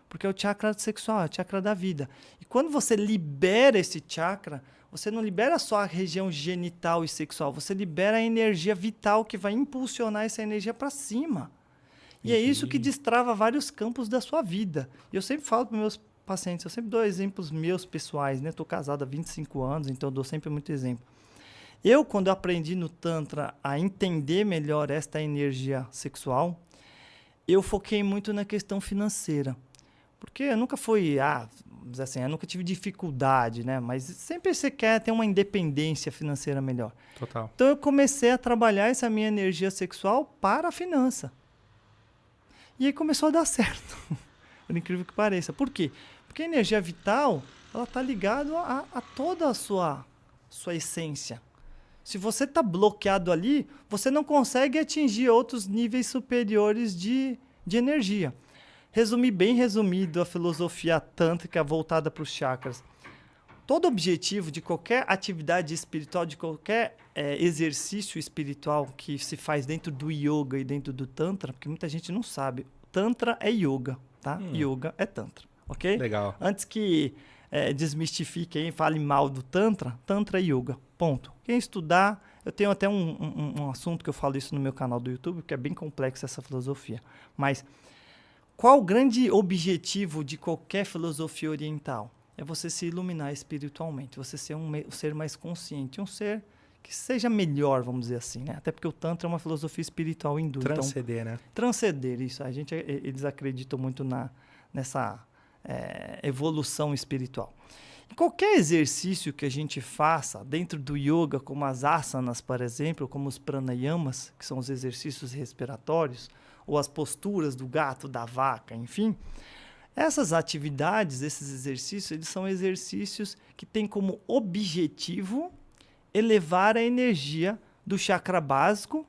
porque é o chakra sexual, é o chakra da vida. E quando você libera esse chakra, você não libera só a região genital e sexual, você libera a energia vital que vai impulsionar essa energia para cima. E é isso que destrava vários campos da sua vida. E eu sempre falo para meus pacientes, eu sempre dou exemplos meus pessoais, né? Estou casado há 25 anos, então eu dou sempre muito exemplo. Quando eu aprendi no Tantra a entender melhor esta energia sexual, eu foquei muito na questão financeira. Porque eu nunca fui, assim, eu nunca tive dificuldade, né? Mas sempre você quer ter uma independência financeira melhor. Total. Então eu comecei a trabalhar essa minha energia sexual para a finança. E aí começou a dar certo. Por incrível que pareça. Por quê? Porque a energia vital, ela está ligada a toda a sua essência. Se você está bloqueado ali, você não consegue atingir outros níveis superiores de energia. resumir bem resumido a filosofia tântrica voltada para os chakras. Todo objetivo de qualquer atividade espiritual, de qualquer exercício espiritual que se faz dentro do yoga e dentro do tantra, porque muita gente não sabe, tantra é yoga, tá? Yoga é tantra, ok? Legal. Antes que desmistifiquem, fale mal do tantra, tantra é yoga, ponto. Quem estudar, eu tenho até um assunto que eu falo isso no meu canal do YouTube, que é bem complexa essa filosofia, mas qual o grande objetivo de qualquer filosofia oriental? É você se iluminar espiritualmente, você ser um ser mais consciente, um ser que seja melhor, vamos dizer assim, né? Até porque o Tantra é uma filosofia espiritual hindu. Transcender, então, né? Transcender, isso. Eles acreditam muito nessa evolução espiritual. E qualquer exercício que a gente faça dentro do yoga, como as asanas, por exemplo, como os pranayamas, que são os exercícios respiratórios, ou as posturas do gato, da vaca, enfim... Essas atividades, esses exercícios, eles são exercícios que têm como objetivo elevar a energia do chakra básico,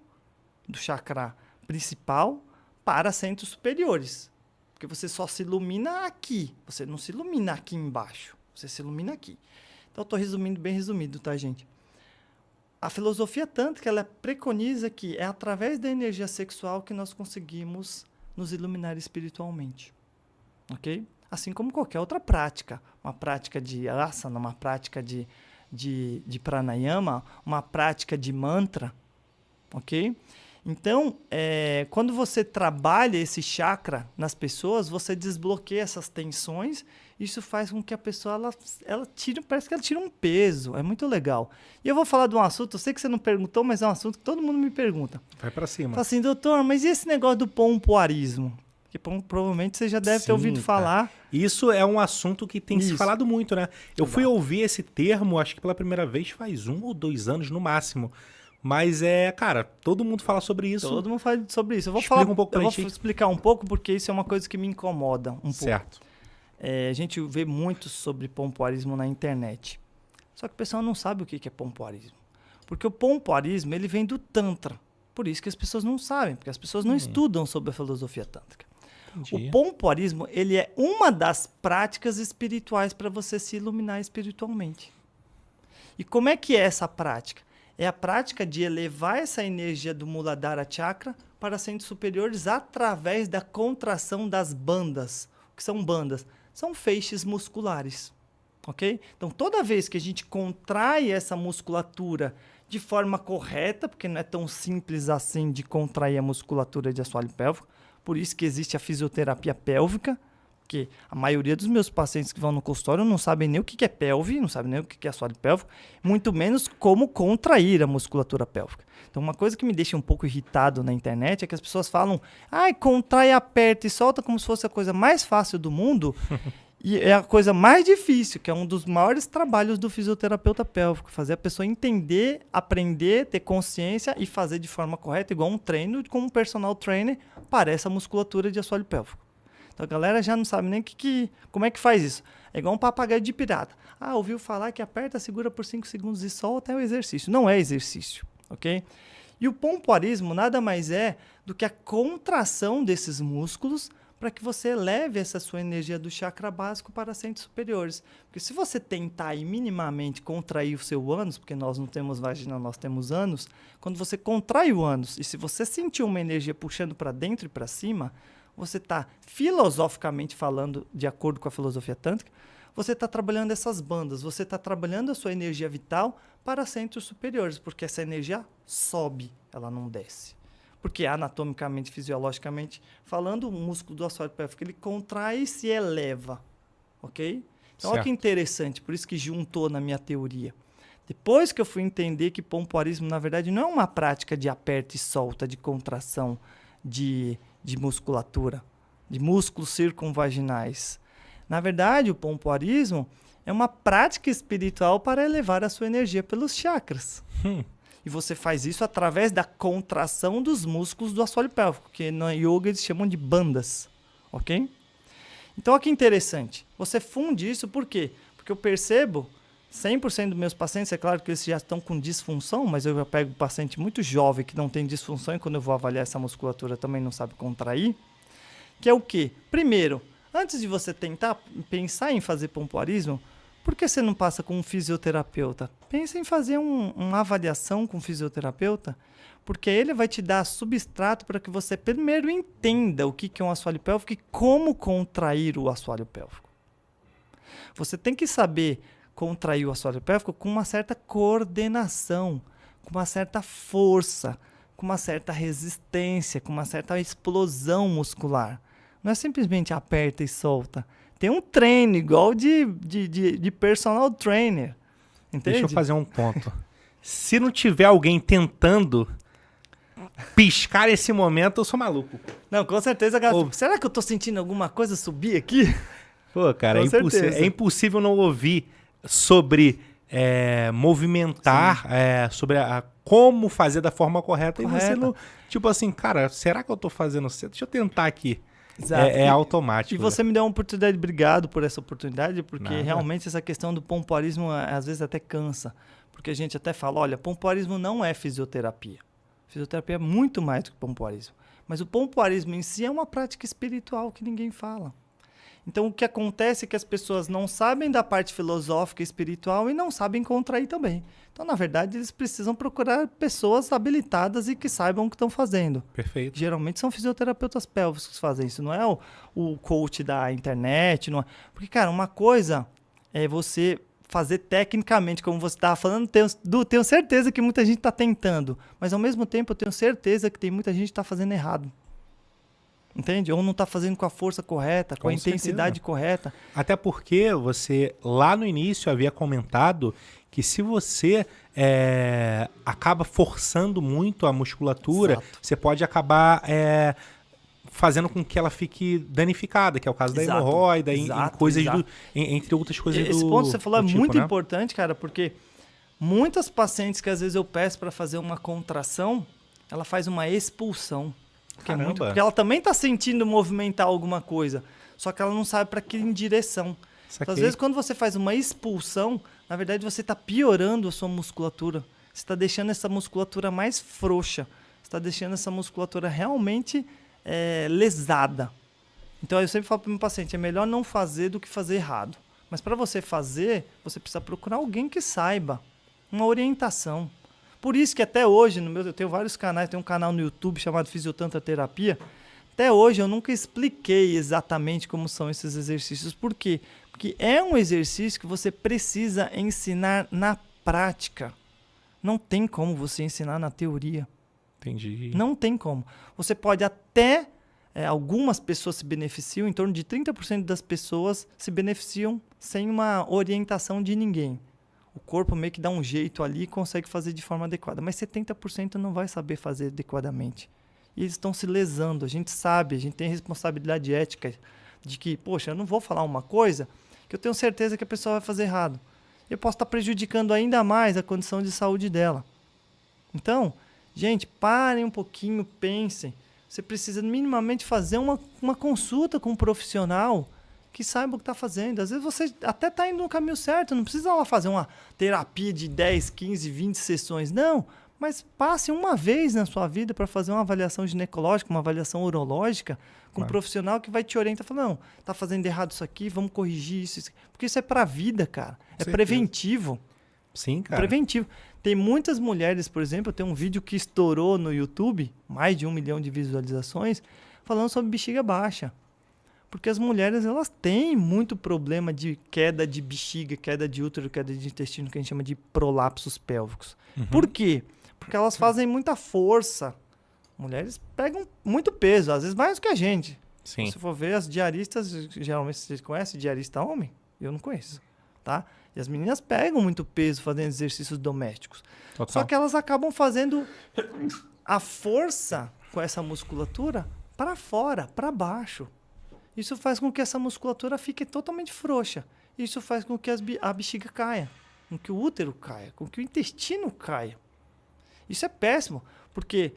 do chakra principal, para centros superiores. Porque você só se ilumina aqui, você não se ilumina aqui embaixo, você se ilumina aqui. Então, eu estou resumindo bem resumido, tá, gente? A filosofia tântrica, ela preconiza que é através da energia sexual que nós conseguimos nos iluminar espiritualmente. Ok? Assim como qualquer outra prática. Uma prática de asana, uma prática de pranayama, uma prática de mantra. Ok? Então, quando você trabalha esse chakra nas pessoas, você desbloqueia essas tensões. Isso faz com que a pessoa ela tire, parece que ela tira um peso. É muito legal. E eu vou falar de um assunto, eu sei que você não perguntou, mas é um assunto que todo mundo me pergunta. Vai pra cima. Fala assim, doutor, mas e esse negócio do pompoarismo? Que provavelmente você já deve ter ouvido falar. Isso é um assunto que tem se falado muito, né? Eu fui ouvir esse termo, acho que pela primeira vez faz 1 ou 2 anos no máximo. Mas cara, todo mundo fala sobre isso. Todo mundo fala sobre isso. Eu vou explicar um pouco, porque isso é uma coisa que me incomoda um pouco. Certo. A gente vê muito sobre pompoarismo na internet. Só que o pessoal não sabe o que é pompoarismo. Porque o pompoarismo, ele vem do Tantra. Por isso que as pessoas não sabem, porque as pessoas não estudam sobre a filosofia tântrica. O pompoarismo, ele é uma das práticas espirituais para você se iluminar espiritualmente. E como é que é essa prática? É a prática de elevar essa energia do Muladhara Chakra para centros superiores através da contração das bandas. O que são bandas? São feixes musculares. Ok? Então, toda vez que a gente contrai essa musculatura de forma correta, porque não é tão simples assim de contrair a musculatura de assoalho pélvico, por isso que existe a fisioterapia pélvica, porque a maioria dos meus pacientes que vão no consultório não sabem nem o que é pelve, não sabem nem o que é assoalho pélvico, muito menos como contrair a musculatura pélvica. Então, uma coisa que me deixa um pouco irritado na internet é que as pessoas falam, contrai, aperta e solta como se fosse a coisa mais fácil do mundo, e é a coisa mais difícil, que é um dos maiores trabalhos do fisioterapeuta pélvico, fazer a pessoa entender, aprender, ter consciência e fazer de forma correta, igual um treino, como um personal trainer, para essa musculatura de assoalho pélvico. Então a galera já não sabe nem como é que faz isso. É igual um papagaio de pirata. Ouviu falar que aperta, segura por 5 segundos e solta, é o exercício. Não é exercício, ok? E o pompoarismo nada mais é do que a contração desses músculos para que você eleve essa sua energia do chakra básico para centros superiores. Porque se você tentar aí minimamente contrair o seu ânus, porque nós não temos vagina, nós temos ânus, quando você contrai o ânus e se você sentir uma energia puxando para dentro e para cima, você está, filosoficamente falando, de acordo com a filosofia tântrica, você está trabalhando essas bandas, você está trabalhando a sua energia vital para centros superiores, porque essa energia sobe, ela não desce. Porque anatomicamente, fisiologicamente falando, o músculo do assoalho pélvico ele contrai e se eleva, ok? Então, olha que interessante, por isso que juntou na minha teoria. Depois que eu fui entender que pompoarismo, na verdade, não é uma prática de aperta e solta, de contração de musculatura, de músculos circunvaginais. Na verdade, o pompoarismo é uma prática espiritual para elevar a sua energia pelos chakras. E você faz isso através da contração dos músculos do assoalho pélvico, que no yoga eles chamam de bandas, ok? Então, olha que interessante. Você funde isso por quê? Porque eu percebo, 100% dos meus pacientes, é claro que eles já estão com disfunção, mas eu já pego um paciente muito jovem que não tem disfunção e quando eu vou avaliar essa musculatura também não sabe contrair, Que é o quê? Primeiro, antes de você tentar pensar em fazer pompoarismo, por que você não passa com um fisioterapeuta? Pensa em fazer uma avaliação com um fisioterapeuta, porque ele vai te dar substrato para que você primeiro entenda o que é um assoalho pélvico e como contrair o assoalho pélvico. Você tem que saber contrair o assoalho pélvico com uma certa coordenação, com uma certa força, com uma certa resistência, com uma certa explosão muscular. Não é simplesmente aperta e solta. Tem um treino igual de personal trainer. Entende? Deixa eu fazer um ponto. Se não tiver alguém tentando piscar esse momento, eu sou maluco. Não, com certeza. Será que eu tô sentindo alguma coisa subir aqui? Pô, cara, é impossível não ouvir sobre movimentar, sobre como fazer da forma correta. E você não... Tipo assim, cara, será que eu tô fazendo certo? Deixa eu tentar aqui. Exato. É automático. E você me deu uma oportunidade, obrigado por essa oportunidade, porque Nada. realmente essa questão do pompoarismo às vezes até cansa. Porque a gente até fala, olha, pompoarismo não é fisioterapia. Fisioterapia é muito mais do que pompoarismo. Mas o pompoarismo em si é uma prática espiritual que ninguém fala. Então o que acontece é que as pessoas não sabem da parte filosófica e espiritual e não sabem contrair também. Então, na verdade, eles precisam procurar pessoas habilitadas e que saibam o que estão fazendo. Perfeito. Geralmente são fisioterapeutas pélvicos que fazem isso, não é o coach da internet. Não é... Porque, cara, uma coisa é você fazer tecnicamente, como você estava falando, tenho certeza que muita gente está tentando, mas ao mesmo tempo eu tenho certeza que tem muita gente que está fazendo errado. Entende? Ou não está fazendo com a força correta, com a intensidade correta. Até porque você, lá no início, havia comentado que se você acaba forçando muito a musculatura, Exato. Você pode acabar fazendo com que ela fique danificada, que é o caso da hemorroida, em coisas entre outras coisas do Esse ponto que você falou é muito né? importante, cara, porque muitas pacientes que às vezes eu peço para fazer uma contração, ela faz uma expulsão. Porque ela também está sentindo movimentar alguma coisa, só que ela não sabe para que direção. Então, às vezes, quando você faz uma expulsão, na verdade você está piorando a sua musculatura. Você está deixando essa musculatura mais frouxa. Você está deixando essa musculatura realmente lesada. Então, eu sempre falo para o meu paciente, é melhor não fazer do que fazer errado. Mas para você fazer, você precisa procurar alguém que saiba, uma orientação. Por isso que até hoje, eu tenho vários canais, tem um canal no YouTube chamado Fisiotantra Terapia. Até hoje eu nunca expliquei exatamente como são esses exercícios. Por quê? Porque é um exercício que você precisa ensinar na prática. Não tem como você ensinar na teoria. Entendi. Não tem como. Você pode até... algumas pessoas se beneficiam, em torno de 30% das pessoas se beneficiam sem uma orientação de ninguém. O corpo meio que dá um jeito ali e consegue fazer de forma adequada. Mas 70% não vai saber fazer adequadamente. E eles estão se lesando. A gente sabe, a gente tem responsabilidade ética de que, poxa, eu não vou falar uma coisa que eu tenho certeza que a pessoa vai fazer errado. Eu posso estar prejudicando ainda mais a condição de saúde dela. Então, gente, parem um pouquinho, pensem. Você precisa minimamente fazer uma consulta com um profissional que saiba o que está fazendo. Às vezes você até está indo no caminho certo, não precisa lá fazer uma terapia de 10, 15, 20 sessões, não. Mas passe uma vez na sua vida para fazer uma avaliação ginecológica, uma avaliação urológica, com um profissional que vai te orientar, falar, não, está fazendo errado isso aqui, vamos corrigir isso. Porque isso é para a vida, cara. É preventivo. Sim, cara. Preventivo. Tem muitas mulheres, por exemplo, tem um vídeo que estourou no YouTube, mais de 1 milhão de visualizações, falando sobre bexiga baixa. Porque as mulheres, elas têm muito problema de queda de bexiga, queda de útero, queda de intestino, que a gente chama de prolapsos pélvicos. Uhum. Por quê? Porque elas fazem muita força. Mulheres pegam muito peso, às vezes mais do que a gente. Sim. Se for ver, as diaristas, geralmente você conhece diarista homem? Eu não conheço, tá? E as meninas pegam muito peso fazendo exercícios domésticos. Total. Só que elas acabam fazendo a força com essa musculatura para fora, para baixo. Isso faz com que essa musculatura fique totalmente frouxa. Isso faz com que a bexiga caia, com que o útero caia, com que o intestino caia. Isso é péssimo, porque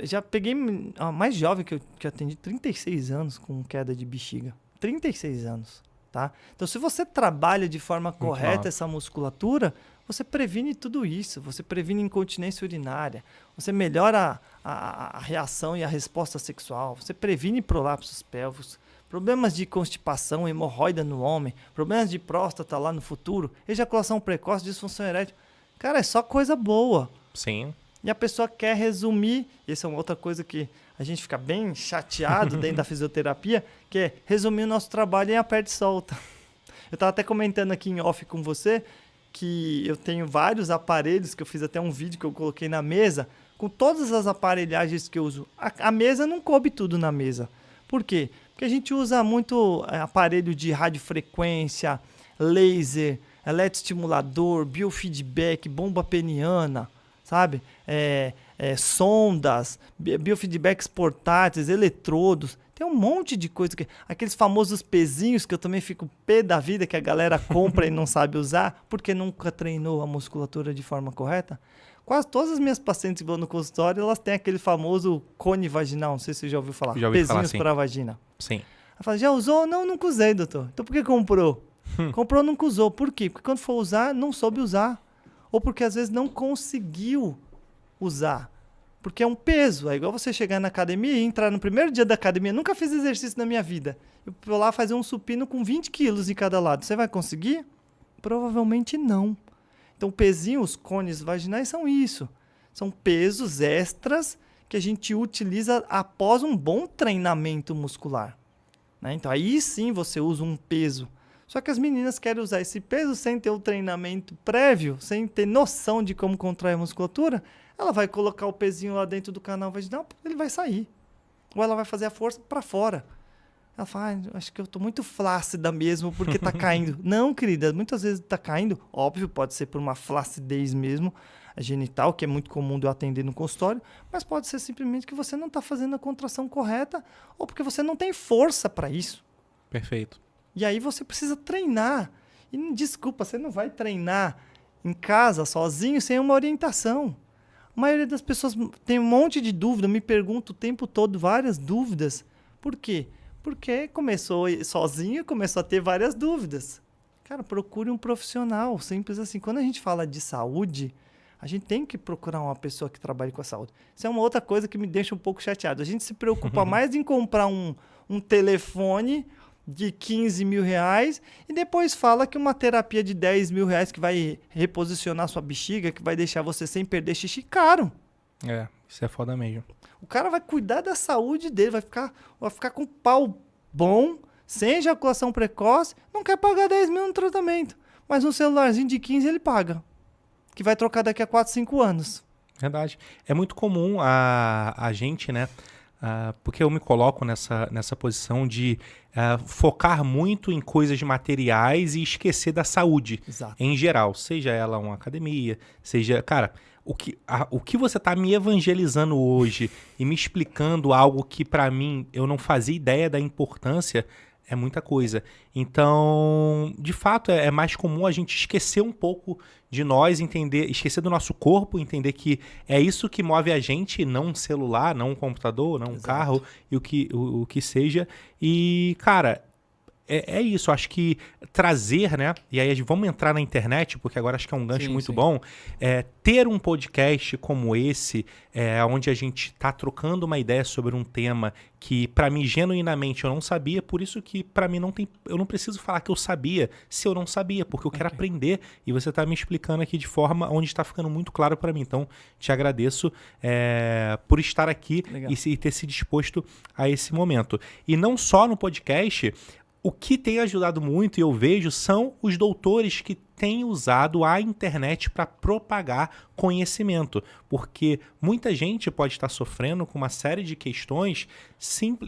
já peguei a mais jovem que atendi 36 anos com queda de bexiga. 36 anos, tá? Então, se você trabalha de forma correta essa musculatura, você previne tudo isso. Você previne incontinência urinária, você melhora a reação e a resposta sexual, você previne prolapsos pélvicos, problemas de constipação, hemorroida no homem, problemas de próstata lá no futuro, ejaculação precoce, disfunção erétil. Cara, é só coisa boa. Sim. E a pessoa quer resumir, essa é uma outra coisa que a gente fica bem chateado dentro da fisioterapia, que é resumir o nosso trabalho em aperta e solta. Eu estava até comentando aqui em off com você que eu tenho vários aparelhos, que eu fiz até um vídeo que eu coloquei na mesa, com todas as aparelhagens que eu uso. A mesa não coube tudo na mesa. Por quê? Porque a gente usa muito aparelho de radiofrequência, laser, eletroestimulador, biofeedback, bomba peniana, sabe? Sondas, biofeedbacks portáteis, eletrodos. Tem um monte de coisa. Aqueles famosos pezinhos que eu também fico pé da vida, que a galera compra e não sabe usar, porque nunca treinou a musculatura de forma correta. Quase todas as minhas pacientes que vão no consultório, elas têm aquele famoso cone vaginal. Não sei se você já ouviu falar. Já ouvi pezinhos falar, para a vagina. Sim. Ela fala, já usou? Não, nunca usei, doutor. Então por que comprou? Comprou, nunca usou. Por quê? Porque quando for usar, não soube usar. Ou porque às vezes não conseguiu usar. Porque é um peso. É igual você chegar na academia e entrar no primeiro dia da academia. Nunca fiz exercício na minha vida. Eu vou lá fazer um supino com 20 quilos em cada lado. Você vai conseguir? Provavelmente não. Então, pezinho, os cones vaginais são isso. São pesos extras que a gente utiliza após um bom treinamento muscular. Né? Então, aí sim você usa um peso. Só que as meninas querem usar esse peso sem ter o treinamento prévio, sem ter noção de como contrai a musculatura. Ela vai colocar o pezinho lá dentro do canal vaginal, ele vai sair. Ou ela vai fazer a força para fora. Ela fala, acho que eu estou muito flácida mesmo porque está caindo. Não, querida, muitas vezes está caindo. Óbvio, pode ser por uma flacidez mesmo, a genital, que é muito comum de eu atender no consultório, mas pode ser simplesmente que você não está fazendo a contração correta ou porque você não tem força para isso. Perfeito. E aí você precisa treinar. E desculpa, você não vai treinar em casa, sozinho, sem uma orientação. A maioria das pessoas tem um monte de dúvida, me pergunta o tempo todo várias dúvidas. Por quê? Porque começou sozinho e começou a ter várias dúvidas. Cara, procure um profissional, simples assim. Quando a gente fala de saúde, a gente tem que procurar uma pessoa que trabalhe com a saúde. Isso é uma outra coisa que me deixa um pouco chateado. A gente se preocupa mais em comprar um telefone de 15 mil reais e depois fala que uma terapia de 10 mil reais que vai reposicionar sua bexiga, que vai deixar você sem perder xixi, caro. Isso é foda mesmo. O cara vai cuidar da saúde dele, vai ficar com pau bom, sem ejaculação precoce, não quer pagar 10 mil no tratamento. Mas um celularzinho de 15 ele paga, que vai trocar daqui a 4, 5 anos. Verdade. É muito comum a gente, né? Porque eu me coloco nessa posição de focar muito em coisas materiais e esquecer da saúde. Exato. Em geral. Seja ela uma academia, seja... Cara, o que você está me evangelizando hoje e me explicando algo que para mim eu não fazia ideia da importância é muita coisa. Então, de fato, é mais comum a gente esquecer um pouco de nós, esquecer do nosso corpo, entender que é isso que move a gente, não um celular, não um computador, não um carro, e o que seja. E, cara, é isso. Acho que trazer, né? E aí vamos entrar na internet, porque agora acho que é um gancho muito bom. Ter um podcast como esse, onde a gente está trocando uma ideia sobre um tema que, para mim, genuinamente eu não sabia. Por isso que, para mim, eu não preciso falar que eu sabia se eu não sabia, porque eu quero aprender. E você está me explicando aqui de forma onde está ficando muito claro para mim. Então, te agradeço por estar aqui e ter se disposto a esse momento. E não só no podcast... O que tem ajudado muito, e eu vejo, são os doutores que têm usado a internet para propagar conhecimento. Porque muita gente pode estar sofrendo com uma série de questões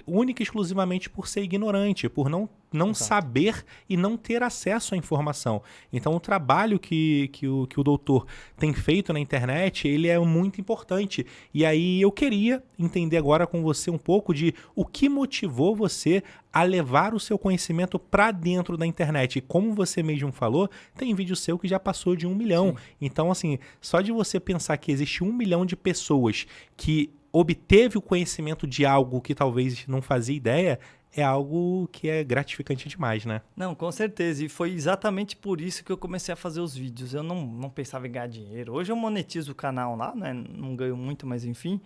única e exclusivamente por ser ignorante, por não saber e não ter acesso à informação. Então, o trabalho que o doutor tem feito na internet, ele é muito importante. E aí eu queria entender agora com você um pouco de o que motivou você a levar o seu conhecimento para dentro da internet. E como você mesmo falou, tem vídeo seu que já passou de 1 milhão. Sim. Então, assim, só de você pensar que existe 1 milhão de pessoas que obteve o conhecimento de algo que talvez não fazia ideia, é algo que é gratificante demais, né? Não, com certeza. E foi exatamente por isso que eu comecei a fazer os vídeos. Eu não pensava em ganhar dinheiro. Hoje eu monetizo o canal lá, né? Não ganho muito, mas enfim.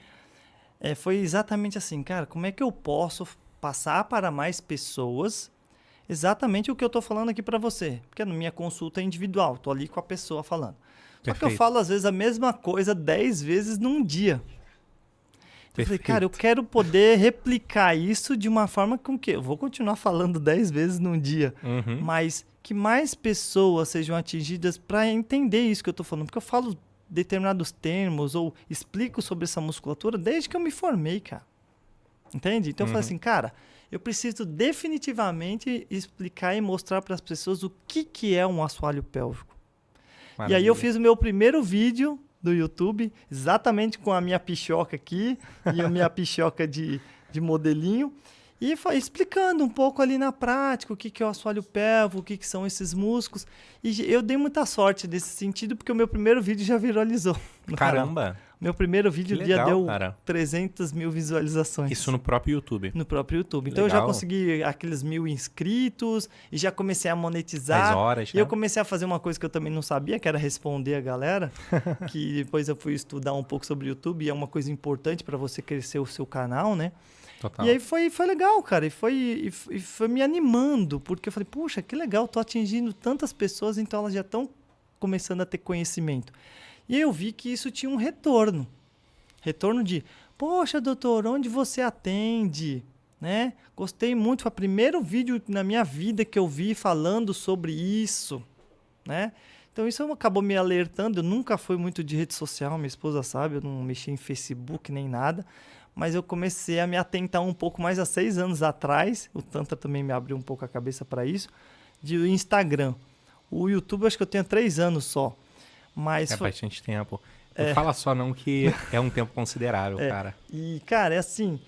Foi exatamente assim, cara, como é que eu posso passar para mais pessoas exatamente o que eu tô falando aqui para você? Porque a minha consulta é individual, tô ali com a pessoa falando. Só que eu Perfeito. falo às vezes a mesma coisa 10 vezes num dia. Eu falei, cara, eu quero poder replicar isso de uma forma com que eu vou continuar falando 10 vezes num dia, Uhum. mas que mais pessoas sejam atingidas para entender isso que eu tô falando, porque eu falo determinados termos ou explico sobre essa musculatura desde que eu me formei, cara. Entende? Então eu falei assim, cara, eu preciso definitivamente explicar e mostrar para as pessoas o que é um assoalho pélvico. E aí eu fiz o meu primeiro vídeo do YouTube, exatamente com a minha pichoca aqui e a minha pichoca de modelinho, e foi explicando um pouco ali na prática o que é o assoalho pélvico, o que são esses músculos. E eu dei muita sorte nesse sentido, porque o meu primeiro vídeo já viralizou no canal. Caramba! Meu primeiro vídeo legal, deu cara. 300 mil visualizações. Isso no próprio YouTube. No próprio YouTube. Então Legal. eu já consegui aqueles 1000 inscritos e já comecei a monetizar. As horas, E né? eu comecei a fazer uma coisa que eu também não sabia, que era responder a galera. Que depois eu fui estudar um pouco sobre o YouTube e é uma coisa importante para você crescer o seu canal, né? Total. E aí foi legal, cara. E foi me animando, porque eu falei, puxa, que legal, tô atingindo tantas pessoas, então elas já estão começando a ter conhecimento. E aí eu vi que isso tinha um retorno. Retorno de, poxa, doutor, onde você atende? Né? Gostei muito, foi o primeiro vídeo na minha vida que eu vi falando sobre isso, né? Então isso acabou me alertando. Eu nunca fui muito de rede social, minha esposa sabe, eu não mexi em Facebook nem nada, mas eu comecei a me atentar um pouco mais há 6 anos atrás. O Tantra também me abriu um pouco a cabeça para isso, de Instagram. O YouTube acho que eu tenho 3 anos só, mas É bastante tempo. Não fala só não que é um tempo considerável, cara. E, cara, é assim,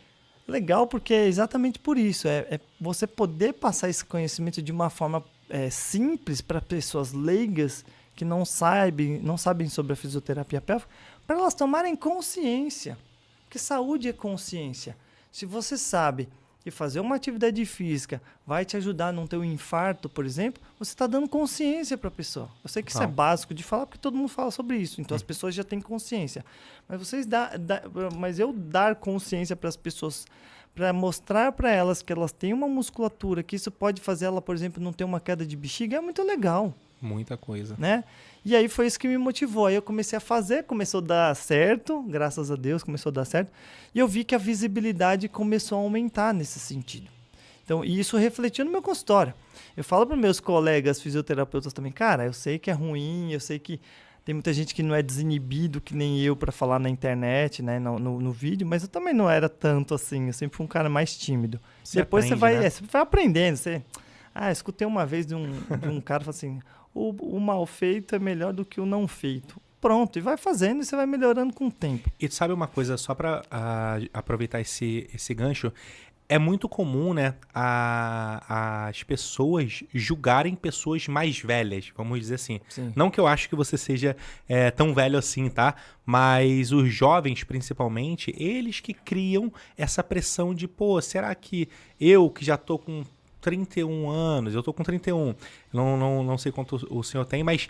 legal porque é exatamente por isso. É você poder passar esse conhecimento de uma forma simples para pessoas leigas que não sabem sobre a fisioterapia pélvica, para elas tomarem consciência. Porque saúde é consciência. Se você sabe que fazer uma atividade física vai te ajudar a não ter um infarto, por exemplo, você está dando consciência para a pessoa. Eu sei que isso é básico de falar, porque todo mundo fala sobre isso, então as pessoas já têm consciência. Mas eu dar consciência para as pessoas, para mostrar para elas que elas têm uma musculatura, que isso pode fazer ela, por exemplo, não ter uma queda de bexiga, é muito legal. Muita coisa. Né? E aí foi isso que me motivou. Aí eu comecei a fazer, começou a dar certo, graças a Deus começou a dar certo. E eu vi que a visibilidade começou a aumentar nesse sentido. Então, e isso refletiu no meu consultório. Eu falo para meus colegas fisioterapeutas também, cara, eu sei que é ruim, eu sei que tem muita gente que não é desinibido que nem eu para falar na internet, né, no vídeo, mas eu também não era tanto assim, eu sempre fui um cara mais tímido. Depois aprende, você vai aprendendo, escutei uma vez de um cara falando assim, o mal feito é melhor do que o não feito. Pronto, e vai fazendo e você vai melhorando com o tempo. E sabe uma coisa, só para aproveitar esse gancho, é muito comum, né, as pessoas julgarem pessoas mais velhas, vamos dizer assim. Sim. Não que eu acho que você seja tão velho assim, tá? Mas os jovens, principalmente, eles que criam essa pressão de, pô, será que eu que já tô com 31 anos, eu tô com 31, não sei quanto o senhor tem, mas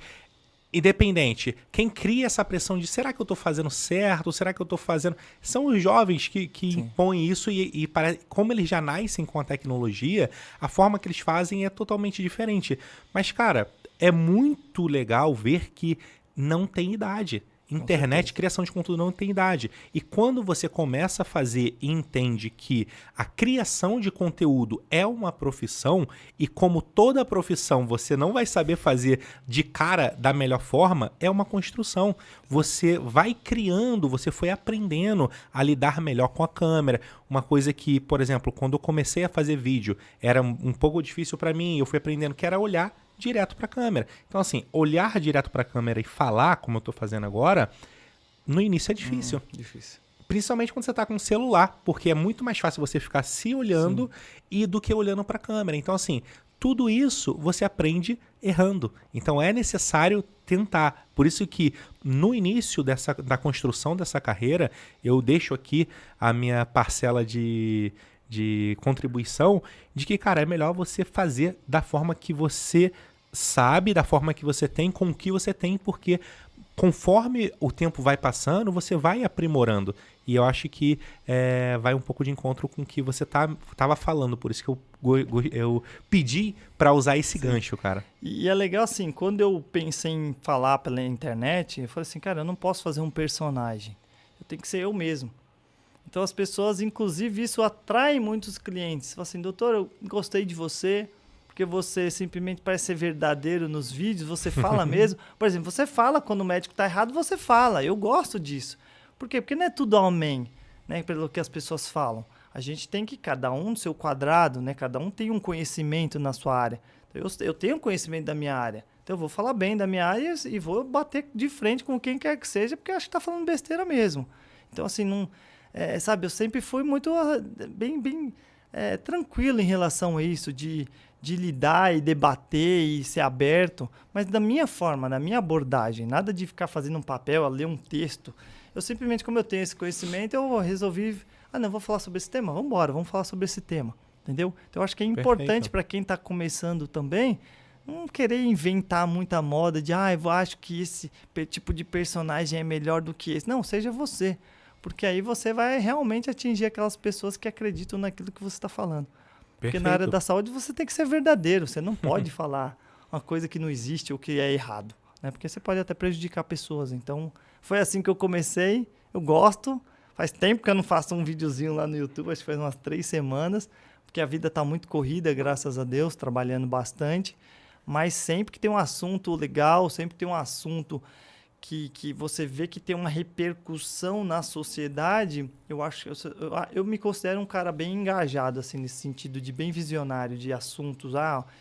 independente, quem cria essa pressão de será que eu tô fazendo certo, será que eu tô fazendo... São os jovens que impõem isso e como eles já nascem com a tecnologia, a forma que eles fazem é totalmente diferente. Mas, cara, é muito legal ver que não tem idade. Internet, criação de conteúdo não tem idade. E quando você começa a fazer e entende que a criação de conteúdo é uma profissão e como toda profissão você não vai saber fazer de cara da melhor forma, é uma construção. Você vai criando, você foi aprendendo a lidar melhor com a câmera. Uma coisa que, por exemplo, quando eu comecei a fazer vídeo, era um pouco difícil para mim, eu fui aprendendo que era olhar direto para a câmera. Então, assim, olhar direto para a câmera e falar, como eu estou fazendo agora, no início é difícil. Difícil. Principalmente quando você está com o celular, porque é muito mais fácil você ficar se olhando do que olhando para a câmera. Então, assim, tudo isso você aprende errando. Então, é necessário tentar. Por isso que no início da construção dessa carreira, eu deixo aqui a minha parcela de de contribuição, de que, cara, é melhor você fazer da forma que você sabe, da forma que você tem, com o que você tem, porque conforme o tempo vai passando, você vai aprimorando. E eu acho que vai um pouco de encontro com o que você tava falando, por isso que eu pedi para usar esse gancho, cara. E é legal assim, quando eu pensei em falar pela internet, eu falei assim, cara, eu não posso fazer um personagem, eu tenho que ser eu mesmo. Então as pessoas, inclusive, isso atrai muitos clientes. Falam assim, doutor, eu gostei de você, porque você simplesmente parece ser verdadeiro nos vídeos, você fala mesmo. Por exemplo, você fala quando o médico está errado, você fala. Eu gosto disso. Por quê? Porque não é tudo amém, né? Pelo que as pessoas falam. A gente tem que, cada um no seu quadrado, né? Cada um tem um conhecimento na sua área. Então, eu tenho conhecimento da minha área. Então eu vou falar bem da minha área e vou bater de frente com quem quer que seja, porque eu acho que está falando besteira mesmo. Então, assim, não... sabe, eu sempre fui muito bem tranquilo em relação a isso, de lidar e debater e ser aberto, mas da minha forma, da minha abordagem, nada de ficar fazendo um papel, ler um texto. Eu simplesmente, como eu tenho esse conhecimento, eu resolvi, não, vou falar sobre esse tema, vamos falar sobre esse tema, entendeu? Então eu acho que é importante para quem está começando também, não querer inventar muita moda de, eu acho que esse tipo de personagem é melhor do que esse. Não, seja você. Porque aí você vai realmente atingir aquelas pessoas que acreditam naquilo que você está falando. Porque na área da saúde você tem que ser verdadeiro. Você não pode falar uma coisa que não existe ou que é errado, né? Porque você pode até prejudicar pessoas. Então, foi assim que eu comecei. Eu gosto. Faz tempo que eu não faço um videozinho lá no YouTube. Acho que faz umas 3 semanas. Porque a vida está muito corrida, graças a Deus, trabalhando bastante. Mas sempre que tem um assunto legal, sempre que tem um assunto... Que você vê que tem uma repercussão na sociedade, eu me considero um cara bem engajado, assim, nesse sentido de bem visionário, de assuntos,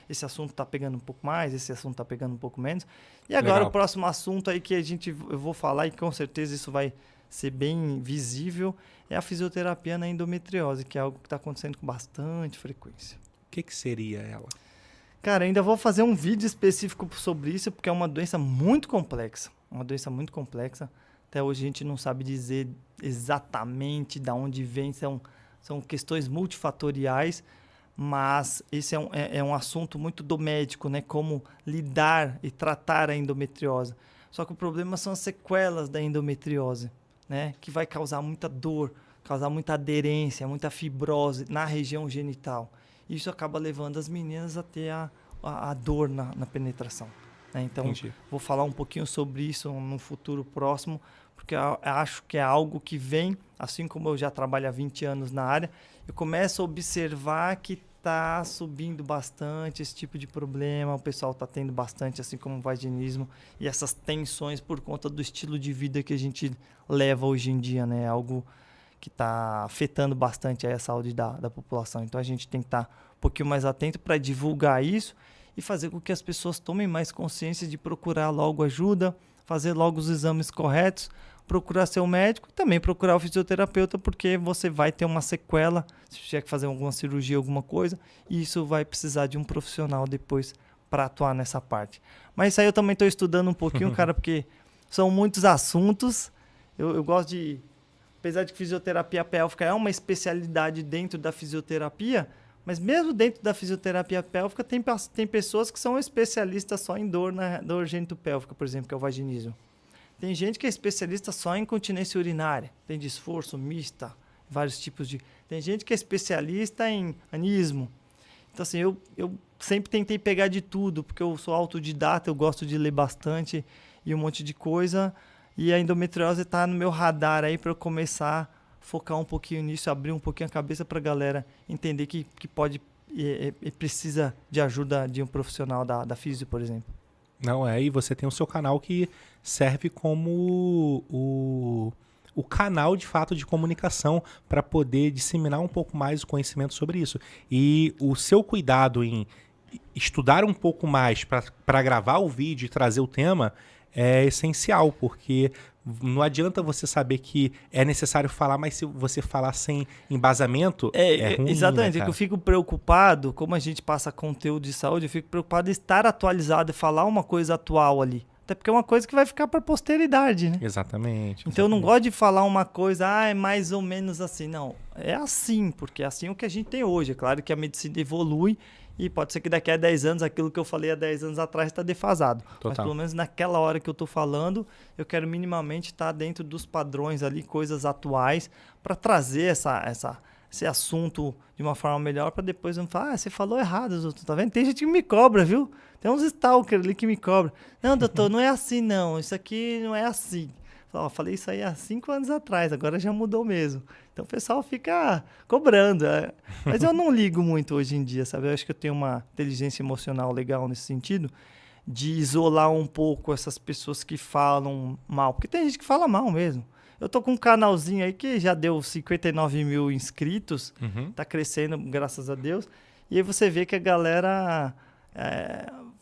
esse assunto está pegando um pouco mais, esse assunto está pegando um pouco menos. E agora Legal. O próximo assunto aí que eu vou falar, e com certeza isso vai ser bem visível, é a fisioterapia na endometriose, que é algo que está acontecendo com bastante frequência. O que seria ela? Cara, ainda vou fazer um vídeo específico sobre isso, porque é uma doença muito complexa. Uma doença muito complexa. Até hoje a gente não sabe dizer exatamente de onde vem. São questões multifatoriais, mas esse é um assunto muito do médico, né? Como lidar e tratar a endometriose. Só que o problema são as sequelas da endometriose, né? Que vai causar muita dor, causar muita aderência, muita fibrose na região genital. Isso acaba levando as meninas a ter a dor na penetração. Então, Entendi. Vou falar um pouquinho sobre isso no futuro próximo, porque eu acho que é algo que vem, assim como eu já trabalho há 20 anos na área, eu começo a observar que está subindo bastante esse tipo de problema, o pessoal está tendo bastante, assim como o vaginismo, e essas tensões por conta do estilo de vida que a gente leva hoje em dia, né? Algo que está afetando bastante aí a saúde da população. Então, a gente tem que estar um pouquinho mais atento para divulgar isso, e fazer com que as pessoas tomem mais consciência de procurar logo ajuda, fazer logo os exames corretos, procurar seu médico e também procurar o fisioterapeuta, porque você vai ter uma sequela, se tiver que fazer alguma cirurgia, alguma coisa, e isso vai precisar de um profissional depois para atuar nessa parte. Mas isso aí eu também estou estudando um pouquinho, cara, porque são muitos assuntos. Eu gosto de... Apesar de que fisioterapia pélvica é uma especialidade dentro da fisioterapia, mas mesmo dentro da fisioterapia pélvica, tem pessoas que são especialistas só em dor genitopélvica, por exemplo, que é o vaginismo. Tem gente que é especialista só em incontinência urinária, tem de esforço, mista, vários tipos de... Tem gente que é especialista em anismo. Então, assim, eu sempre tentei pegar de tudo, porque eu sou autodidata, eu gosto de ler bastante e um monte de coisa. E a endometriose está no meu radar aí para eu começar a focar um pouquinho nisso, abrir um pouquinho a cabeça para a galera entender que pode e precisa de ajuda de um profissional da físio, por exemplo. Não é, e você tem o seu canal que serve como o canal, de fato, de comunicação para poder disseminar um pouco mais o conhecimento sobre isso. E o seu cuidado em estudar um pouco mais para gravar o vídeo e trazer o tema é essencial, porque não adianta você saber que é necessário falar, mas se você falar sem embasamento, é ruim, exatamente, né, eu fico preocupado, como a gente passa conteúdo de saúde, eu fico preocupado em estar atualizado e falar uma coisa atual ali, Até porque é uma coisa que vai ficar para posteridade, né? Exatamente. Então eu não gosto de falar uma coisa, é mais ou menos assim. Não, é assim, porque é assim o que a gente tem hoje. É claro que a medicina evolui e pode ser que daqui a 10 anos, aquilo que eu falei há 10 anos atrás está defasado. Total. Mas pelo menos naquela hora que eu estou falando, eu quero minimamente estar dentro dos padrões ali, coisas atuais, para trazer esse assunto de uma forma melhor, para depois não falar, você falou errado, doutor, tá vendo? Tem gente que me cobra, viu? Tem uns stalkers ali que me cobram. Não, doutor, não é assim não, isso aqui não é assim. Eu falei isso aí há 5 anos atrás, agora já mudou mesmo. Então o pessoal fica cobrando. Mas eu não ligo muito hoje em dia, sabe? Eu acho que eu tenho uma inteligência emocional legal nesse sentido, de isolar um pouco essas pessoas que falam mal. Porque tem gente que fala mal mesmo. Eu tô com um canalzinho aí que já deu 59 mil inscritos, tá crescendo, graças a Deus. E aí você vê que a galera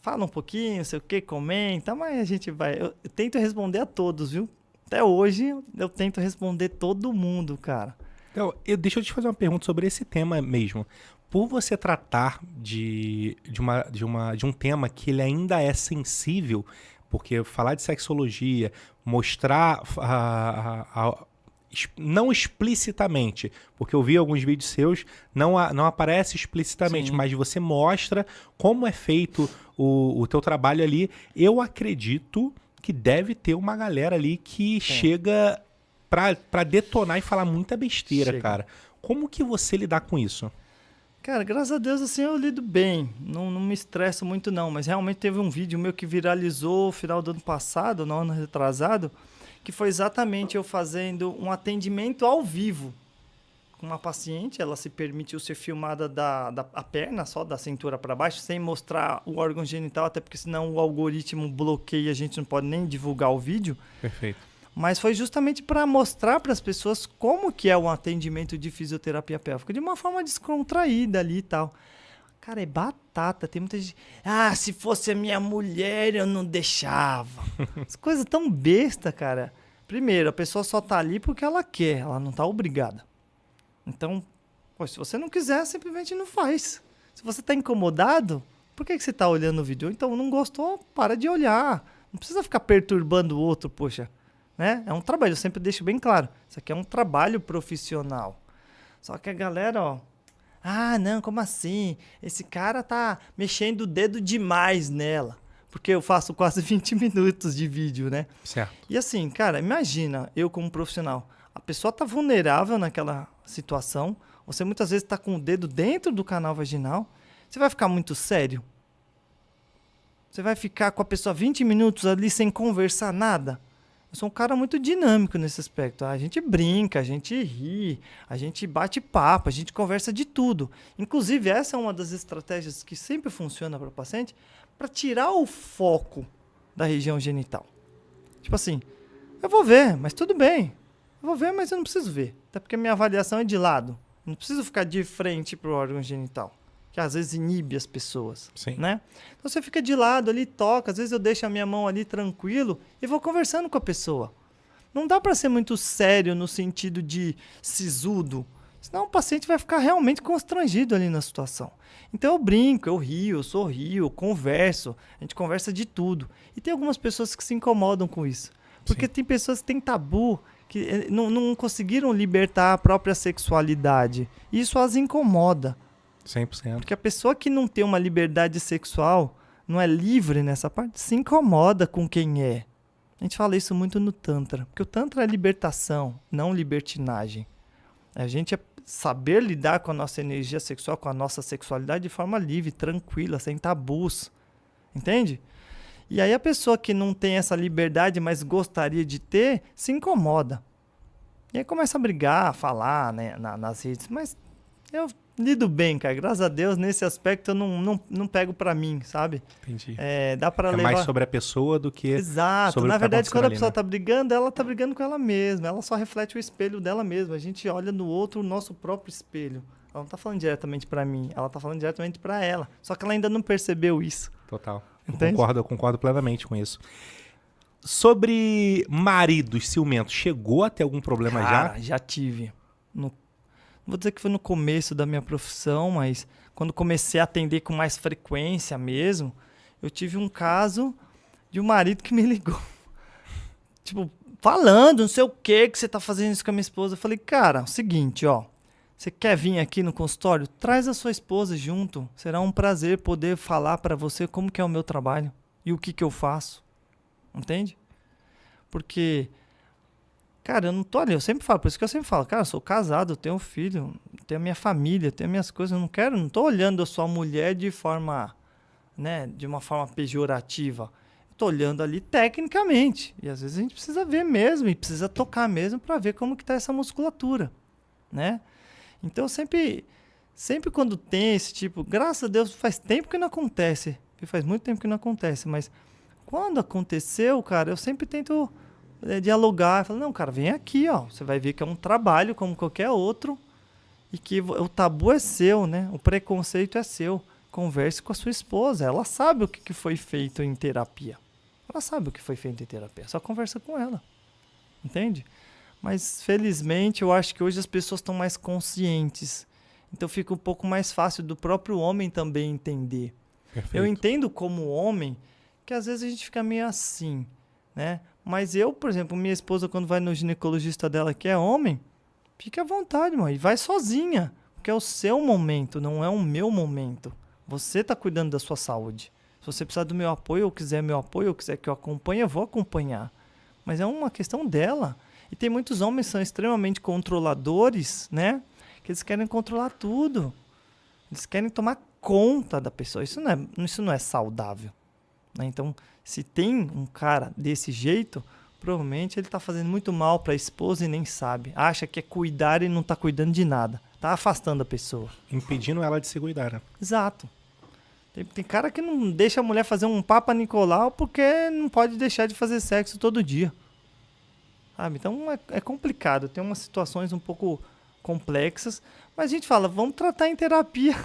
fala um pouquinho, não sei o que, comenta, mas a gente vai... Eu tento responder a todos, viu? Até hoje eu tento responder todo mundo, cara. Então, deixa eu te fazer uma pergunta sobre esse tema mesmo. Por você tratar de um tema que ele ainda é sensível, porque falar de sexologia, mostrar não explicitamente, porque eu vi alguns vídeos seus, não aparece explicitamente, Sim. mas você mostra como é feito o teu trabalho ali. Eu acredito que deve ter uma galera ali que chega pra detonar e falar muita besteira, cara. Como que você lidar com isso? Cara, graças a Deus, assim, eu lido bem. Não me estresso muito, não. Mas realmente teve um vídeo meu que viralizou no final do ano passado, no ano retrasado, que foi exatamente eu fazendo um atendimento ao vivo com uma paciente. Ela se permitiu ser filmada a perna, só da cintura para baixo, sem mostrar o órgão genital, até porque senão o algoritmo bloqueia e a gente não pode nem divulgar o vídeo. Perfeito. Mas foi justamente para mostrar para as pessoas como que é o atendimento de fisioterapia pélvica, de uma forma descontraída ali e tal. Cara, é batata. Tem muita gente... se fosse a minha mulher, eu não deixava. As coisas tão besta, cara. Primeiro, a pessoa só tá ali porque ela quer, ela não tá obrigada. Então, se você não quiser, simplesmente não faz. Se você tá incomodado, por que você tá olhando o vídeo? Então, não gostou, para de olhar. Não precisa ficar perturbando o outro, poxa. Né? É um trabalho, eu sempre deixo bem claro. Isso aqui é um trabalho profissional. Só que a galera, não, como assim? Esse cara tá mexendo o dedo demais nela. Porque eu faço quase 20 minutos de vídeo, né? Certo. E assim, cara, imagina, eu como profissional, a pessoa tá vulnerável naquela situação, você muitas vezes tá com o dedo dentro do canal vaginal, você vai ficar muito sério? Você vai ficar com a pessoa 20 minutos ali sem conversar nada? Eu sou um cara muito dinâmico nesse aspecto. A gente brinca, a gente ri, a gente bate papo, a gente conversa de tudo. Inclusive, essa é uma das estratégias que sempre funciona para o paciente, para tirar o foco da região genital. Tipo assim, eu vou ver, mas tudo bem. Eu vou ver, mas eu não preciso ver. Até porque a minha avaliação é de lado. Eu não preciso ficar de frente para o órgão genital, que às vezes inibe as pessoas. Sim. Né? Então você fica de lado ali, toca, às vezes eu deixo a minha mão ali tranquilo e vou conversando com a pessoa. Não dá para ser muito sério no sentido de sisudo, senão o paciente vai ficar realmente constrangido ali na situação. Então eu brinco, eu rio, eu sorrio, eu converso, a gente conversa de tudo. E tem algumas pessoas que se incomodam com isso, porque tem pessoas que têm tabu, que não conseguiram libertar a própria sexualidade. E isso as incomoda. 100%. Porque a pessoa que não tem uma liberdade sexual, não é livre nessa parte, se incomoda com quem é. A gente fala isso muito no Tantra. Porque o Tantra é libertação, não libertinagem. A gente é saber lidar com a nossa energia sexual, com a nossa sexualidade de forma livre, tranquila, sem tabus. Entende? E aí a pessoa que não tem essa liberdade, mas gostaria de ter, se incomoda. E aí começa a brigar, a falar, né, nas redes. Mas eu lido bem, cara. Graças a Deus, nesse aspecto eu não pego pra mim, sabe? Entendi. Dá pra levar... mais sobre a pessoa do que Exato. sobre Na o que verdade, quando a pessoa ali, né? tá brigando, ela tá brigando com ela mesma. Ela só reflete o espelho dela mesma. A gente olha no outro o nosso próprio espelho. Ela não tá falando diretamente pra mim. Ela tá falando diretamente pra ela. Só que ela ainda não percebeu isso. Total. Entende? Eu concordo plenamente com isso. Sobre maridos ciumentos, chegou a ter algum problema Cara, já tive. Não vou dizer que foi no começo da minha profissão, mas quando comecei a atender com mais frequência mesmo, eu tive um caso de um marido que me ligou. Tipo, falando, não sei o que você tá fazendo isso com a minha esposa. Eu falei, cara, é o seguinte, ó. Você quer vir aqui no consultório? Traz a sua esposa junto. Será um prazer poder falar pra você como que é o meu trabalho e o que eu faço. Entende? Porque, cara, eu não tô ali. Eu sempre falo, por isso que eu sempre falo, cara, eu sou casado, eu tenho um filho, tenho a minha família, tenho minhas coisas. Eu não tô olhando a sua mulher de forma, né, de uma forma pejorativa. Eu tô olhando ali tecnicamente. E às vezes a gente precisa ver mesmo e precisa tocar mesmo pra ver como que tá essa musculatura, né? Então sempre quando tem esse tipo, graças a Deus faz tempo que não acontece, faz muito tempo que não acontece, mas quando aconteceu, cara, eu sempre tento dialogar, falar, não, cara, vem aqui, ó, você vai ver que é um trabalho como qualquer outro e que o tabu é seu, né? O preconceito é seu. Converse com a sua esposa, ela sabe o que foi feito em terapia. Ela sabe o que foi feito em terapia, só conversa com ela, entende? Mas, felizmente, eu acho que hoje as pessoas estão mais conscientes. Então, fica um pouco mais fácil do próprio homem também entender. Perfeito. Eu entendo como homem que, às vezes, a gente fica meio assim, né? Mas eu, por exemplo, minha esposa, quando vai no ginecologista dela, que é homem, fica à vontade, mãe. E vai sozinha, porque é o seu momento, não é o meu momento. Você está cuidando da sua saúde. Se você precisar do meu apoio, ou quiser meu apoio, ou quiser que eu acompanhe, eu vou acompanhar. Mas é uma questão dela. E tem muitos homens que são extremamente controladores, né? Que eles querem controlar tudo. Eles querem tomar conta da pessoa. Isso não é saudável, né? Então, se tem um cara desse jeito, provavelmente ele está fazendo muito mal para a esposa e nem sabe. Acha que é cuidar e não está cuidando de nada. Está afastando a pessoa. Impedindo ela de se cuidar, né? Exato. Tem cara que não deixa a mulher fazer um Papa Nicolau porque não pode deixar de fazer sexo todo dia. Sabe? Então é complicado, tem umas situações um pouco complexas, mas a gente fala, vamos tratar em terapia.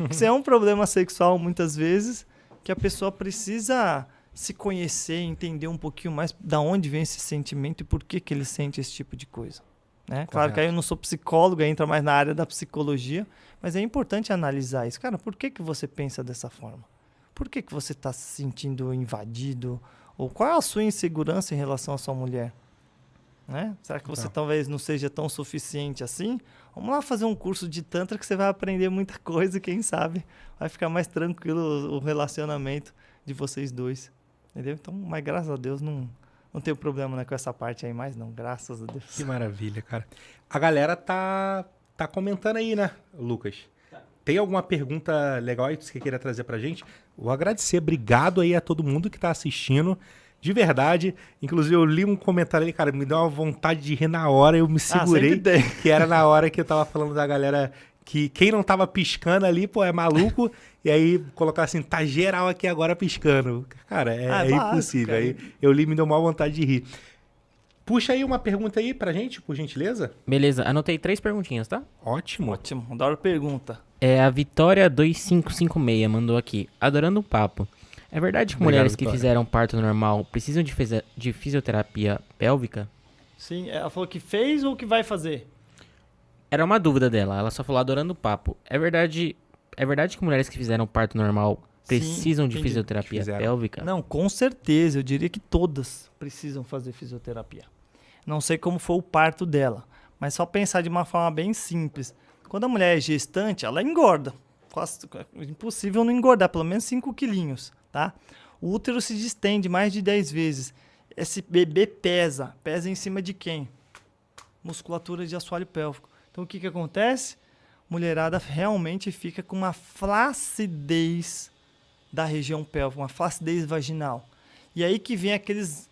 Isso é um problema sexual muitas vezes, que a pessoa precisa se conhecer, entender um pouquinho mais da onde vem esse sentimento e por que ele sente esse tipo de coisa, né? Claro que aí eu não sou psicólogo, entra mais na área da psicologia, mas é importante analisar isso. Cara, por que você pensa dessa forma? Por que você está se sentindo invadido? Ou qual é a sua insegurança em relação à sua mulher? Né? Será que você talvez não seja tão suficiente assim? Vamos lá fazer um curso de Tantra que você vai aprender muita coisa e quem sabe vai ficar mais tranquilo o relacionamento de vocês dois. Entendeu? Então, mas graças a Deus não tenho problema, né, com essa parte aí mais não, graças a Deus. Que maravilha, cara. A galera tá comentando aí, né, Lucas? Tem alguma pergunta legal aí que você queira trazer pra gente? Vou agradecer, obrigado aí a todo mundo que tá assistindo. De verdade, inclusive eu li um comentário ali, cara, me deu uma vontade de rir na hora, eu me segurei, que era na hora que eu tava falando da galera que quem não tava piscando ali, pô, é maluco, e aí colocar assim, tá geral aqui agora piscando. Cara, é impossível. Aí eu li e me deu uma vontade de rir. Puxa aí uma pergunta aí pra gente, por gentileza. Beleza, anotei 3 perguntinhas, tá? Ótimo. Ótimo, adoro pergunta. A Vitória 2556 mandou aqui, adorando o papo. É verdade que mulheres que fizeram parto normal precisam de fisioterapia pélvica? Sim, ela falou que fez ou que vai fazer? Era uma dúvida dela, ela só falou adorando o papo. É verdade que mulheres que fizeram parto normal precisam de fisioterapia pélvica? Não, com certeza, eu diria que todas precisam fazer fisioterapia. Não sei como foi o parto dela, mas só pensar de uma forma bem simples. Quando a mulher é gestante, ela engorda. Quase impossível não engordar, pelo menos 5 quilinhos. Tá? O útero se distende mais de 10 vezes. Esse bebê pesa em cima de quem? Musculatura de assoalho pélvico. Então o que acontece? Mulherada realmente fica com uma flacidez da região pélvica, uma flacidez vaginal. E aí que vem aqueles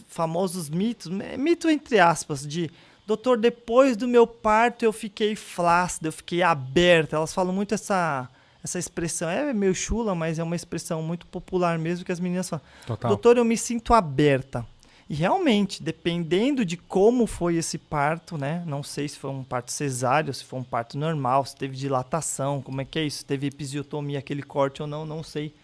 famosos mitos, mito entre aspas, de doutor, depois do meu parto eu fiquei flácida, eu fiquei aberta. Elas falam muito essa expressão, é meio chula, mas é uma expressão muito popular mesmo que as meninas falam. Total. Doutor, eu me sinto aberta. E realmente, dependendo de como foi esse parto, né? Não sei se foi um parto cesáreo, se foi um parto normal, se teve dilatação, como é que é isso? Se teve episiotomia, aquele corte ou não, não sei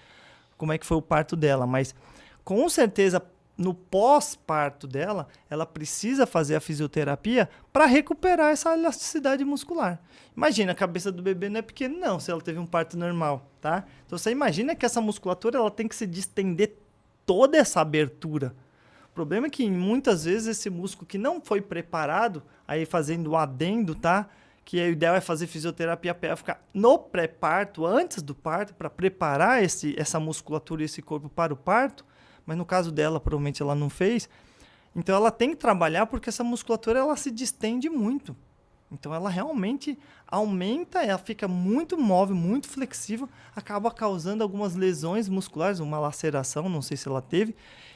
como é que foi o parto dela. Mas, com certeza, no pós-parto dela, ela precisa fazer a fisioterapia para recuperar essa elasticidade muscular. Imagina, a cabeça do bebê não é pequena não, se ela teve um parto normal, tá? Então você imagina que essa musculatura ela tem que se distender toda essa abertura. O problema é que muitas vezes esse músculo que não foi preparado, aí fazendo o adendo, tá? Que o ideal é fazer fisioterapia pélvica no pré-parto, antes do parto, para preparar essa musculatura e esse corpo para o parto, mas no caso dela, provavelmente ela não fez. Então ela tem que trabalhar porque essa musculatura ela se distende muito. Então ela realmente aumenta, ela fica muito móvel, muito flexível, acaba causando algumas lesões musculares, uma laceração, não sei se ela teve.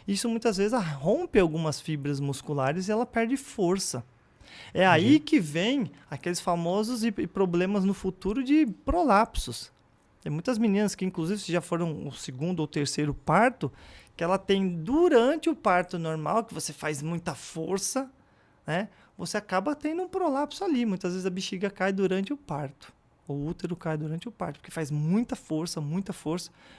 Isso muitas vezes rompe algumas fibras musculares e ela perde força. É aí que vem aqueles famosos e problemas no futuro de prolapsos. Tem muitas meninas que inclusive já foram o segundo ou terceiro parto, que ela tem durante o parto normal, que você faz muita força, né? Você acaba tendo um prolapso ali. Muitas vezes a bexiga cai durante o parto. O útero cai durante o parto, porque faz muita força,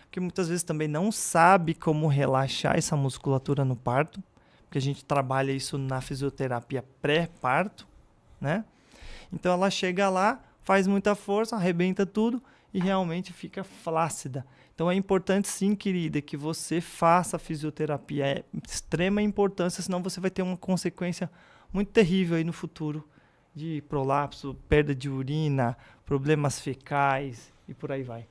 porque muitas vezes também não sabe como relaxar essa musculatura no parto, porque a gente trabalha isso na fisioterapia pré-parto, né? Então ela chega lá, faz muita força, arrebenta tudo e realmente fica flácida. Então é importante sim, querida, que você faça a fisioterapia. É de extrema importância, senão você vai ter uma consequência muito terrível aí no futuro de prolapso, perda de urina, problemas fecais e por aí vai.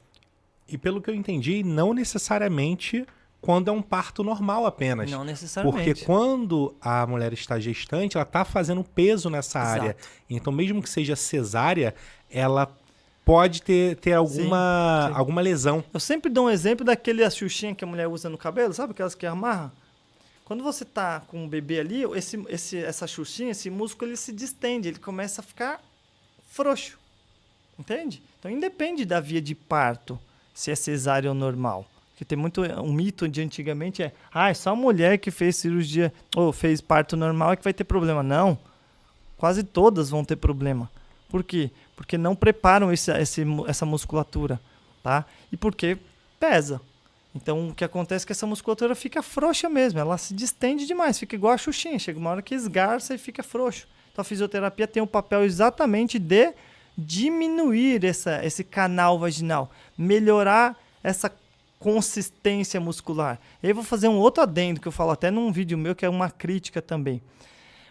E pelo que eu entendi, não necessariamente quando é um parto normal apenas. Não necessariamente. Porque quando a mulher está gestante, ela está fazendo peso nessa área. Então, mesmo que seja cesárea, ela pode ter alguma lesão. Eu sempre dou um exemplo daquele xuxinha que a mulher usa no cabelo, sabe? Aquelas que amarram. Quando você tá com um bebê ali, essa xuxinha, esse músculo, ele se distende, ele começa a ficar frouxo. Entende? Então, independe da via de parto, se é cesárea ou normal. Porque tem muito um mito de antigamente é só a mulher que fez cirurgia ou fez parto normal é que vai ter problema. Não. Quase todas vão ter problema. Por quê? Porque não preparam essa musculatura, tá? E porque pesa. Então, o que acontece é que essa musculatura fica frouxa mesmo. Ela se distende demais, fica igual a xuxinha. Chega uma hora que esgarça e fica frouxo. Então, a fisioterapia tem o papel exatamente de diminuir esse canal vaginal, melhorar essa consistência muscular. Eu vou fazer um outro adendo que eu falo até num vídeo meu, que é uma crítica também.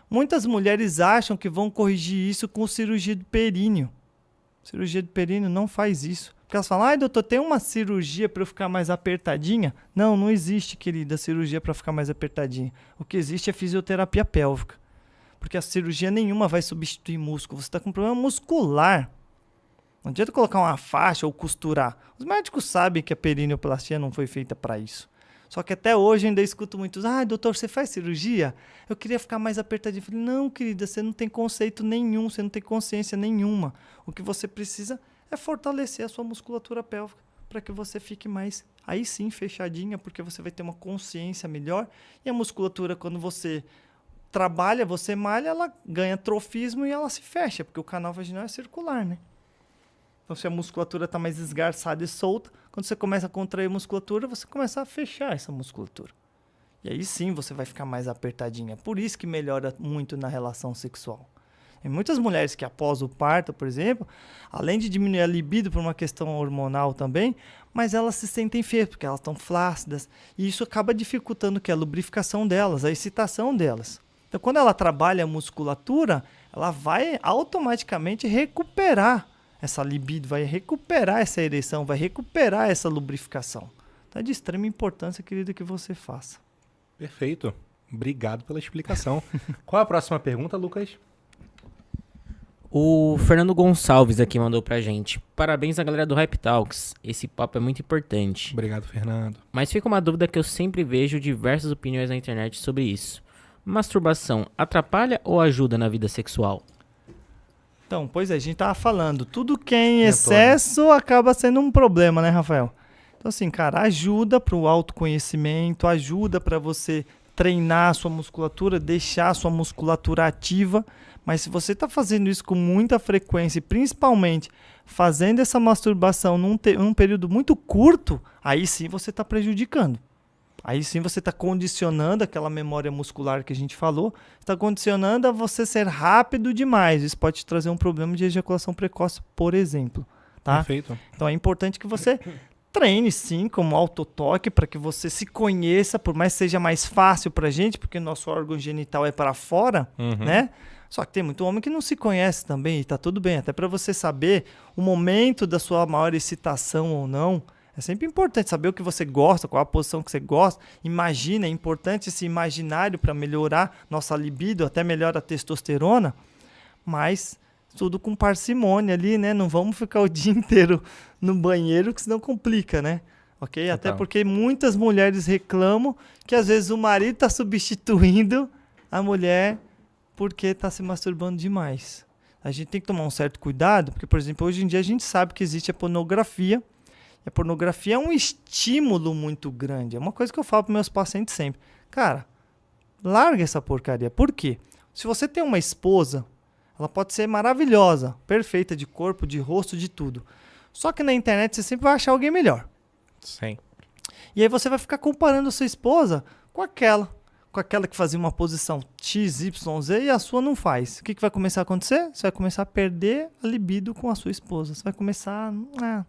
Muitas mulheres acham que vão corrigir isso com cirurgia do períneo. Cirurgia do períneo não faz isso. Porque elas falam, doutor, tem uma cirurgia para eu ficar mais apertadinha? Não, não existe, querida, cirurgia para ficar mais apertadinha. O que existe é fisioterapia pélvica. Porque a cirurgia nenhuma vai substituir músculo. Você está com um problema muscular. Não adianta colocar uma faixa ou costurar. Os médicos sabem que a perineoplastia não foi feita para isso. Só que até hoje ainda escuto muitos, doutor, você faz cirurgia? Eu queria ficar mais apertadinho. Eu falei, não, querida, você não tem conceito nenhum, você não tem consciência nenhuma. O que você precisa é fortalecer a sua musculatura pélvica para que você fique mais, aí sim, fechadinha, porque você vai ter uma consciência melhor. E a musculatura, quando você trabalha, você malha, ela ganha trofismo e ela se fecha, porque o canal vaginal é circular, né? Então, se a musculatura está mais esgarçada e solta, quando você começa a contrair a musculatura, você começa a fechar essa musculatura. E aí sim você vai ficar mais apertadinha. Por isso que melhora muito na relação sexual. Tem muitas mulheres que após o parto, por exemplo, além de diminuir a libido por uma questão hormonal também, mas elas se sentem feias, porque elas estão flácidas. E isso acaba dificultando a lubrificação delas, a excitação delas. Então, quando ela trabalha a musculatura, ela vai automaticamente recuperar essa libido, vai recuperar essa ereção, vai recuperar essa lubrificação. Então é de extrema importância, querido, que você faça. Perfeito. Obrigado pela explicação. Qual a próxima pergunta, Lucas? O Fernando Gonçalves aqui mandou pra gente. Parabéns à galera do Hype Talks. Esse papo é muito importante. Obrigado, Fernando. Mas fica uma dúvida que eu sempre vejo diversas opiniões na internet sobre isso. Masturbação atrapalha ou ajuda na vida sexual? Então, pois é, a gente tava falando, tudo que é em excesso acaba sendo um problema, né, Rafael? Então, assim, cara, ajuda pro autoconhecimento, ajuda para você treinar a sua musculatura, deixar a sua musculatura ativa, mas se você tá fazendo isso com muita frequência e principalmente fazendo essa masturbação num período muito curto, aí sim você tá prejudicando. Aí sim você está condicionando aquela memória muscular que a gente falou, está condicionando a você ser rápido demais. Isso pode te trazer um problema de ejaculação precoce, por exemplo. Tá? Perfeito. Então é importante que você treine sim, como autotoque, para que você se conheça, por mais que seja mais fácil pra gente, porque nosso órgão genital é para fora, né? Só que tem muito homem que não se conhece também, e tá tudo bem. Até para você saber o momento da sua maior excitação ou não, é sempre importante saber o que você gosta, qual a posição que você gosta. Imagina, é importante esse imaginário para melhorar nossa libido, até melhora a testosterona, mas tudo com parcimônia ali, né? Não vamos ficar o dia inteiro no banheiro, que senão complica, né? Ok? Total. Até porque muitas mulheres reclamam que às vezes o marido está substituindo a mulher porque está se masturbando demais. A gente tem que tomar um certo cuidado, porque, por exemplo, hoje em dia a gente sabe que existe a pornografia. E a pornografia é um estímulo muito grande. É uma coisa que eu falo para meus pacientes sempre. Cara, larga essa porcaria. Por quê? Se você tem uma esposa, ela pode ser maravilhosa, perfeita de corpo, de rosto, de tudo. Só que na internet você sempre vai achar alguém melhor. Sim. E aí você vai ficar comparando a sua esposa com aquela que fazia uma posição X, Y, Z e a sua não faz. O que vai começar a acontecer? Você vai começar a perder a libido com a sua esposa. Você vai começar... não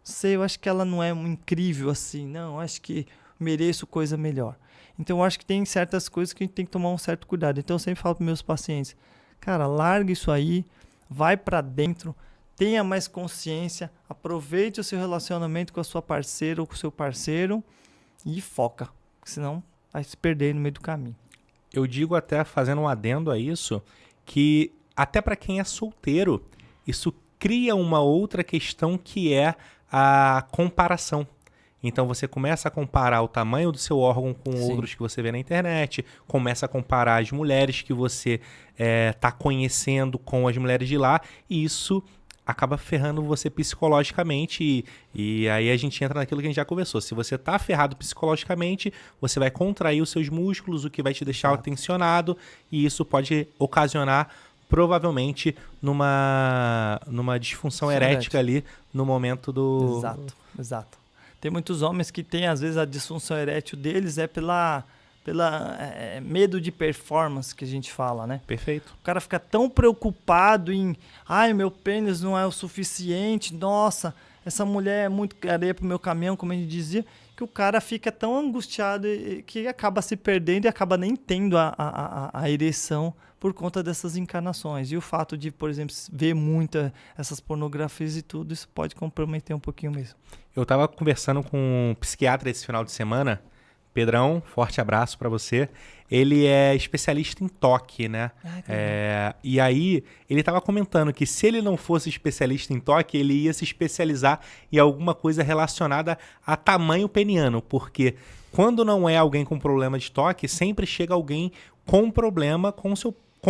sei, eu acho que ela não é incrível assim. Não, eu acho que mereço coisa melhor. Então eu acho que tem certas coisas que a gente tem que tomar um certo cuidado. Então eu sempre falo para meus pacientes, cara, larga isso aí, vai para dentro, tenha mais consciência, aproveite o seu relacionamento com a sua parceira ou com o seu parceiro e foca, senão vai se perder no meio do caminho. Eu digo até, fazendo um adendo a isso, que até para quem é solteiro, isso cria uma outra questão que é a comparação. Então você começa a comparar o tamanho do seu órgão com outros que você vê na internet, começa a comparar as mulheres que você está conhecendo com as mulheres de lá, e isso acaba ferrando você psicologicamente, e aí a gente entra naquilo que a gente já conversou. Se você tá ferrado psicologicamente, você vai contrair os seus músculos, o que vai te deixar tensionado, e isso pode ocasionar provavelmente numa disfunção erética ali no momento do... Exato. Tem muitos homens que têm, às vezes, a disfunção erétil deles é pela medo de performance que a gente fala, né? Perfeito. O cara fica tão preocupado em meu pênis não é o suficiente, nossa, essa mulher é muito areia pro meu caminhão, como a gente dizia, que o cara fica tão angustiado que acaba se perdendo e acaba nem tendo a ereção por conta dessas encarnações. E o fato de, por exemplo, ver muita essas pornografias e tudo, isso pode comprometer um pouquinho mesmo. Eu tava conversando com um psiquiatra esse final de semana. Pedrão, forte abraço para você. Ele é especialista em toque, né? E aí, ele estava comentando que se ele não fosse especialista em toque, ele ia se especializar em alguma coisa relacionada a tamanho peniano, porque quando não é alguém com problema de toque, sempre chega alguém com problema com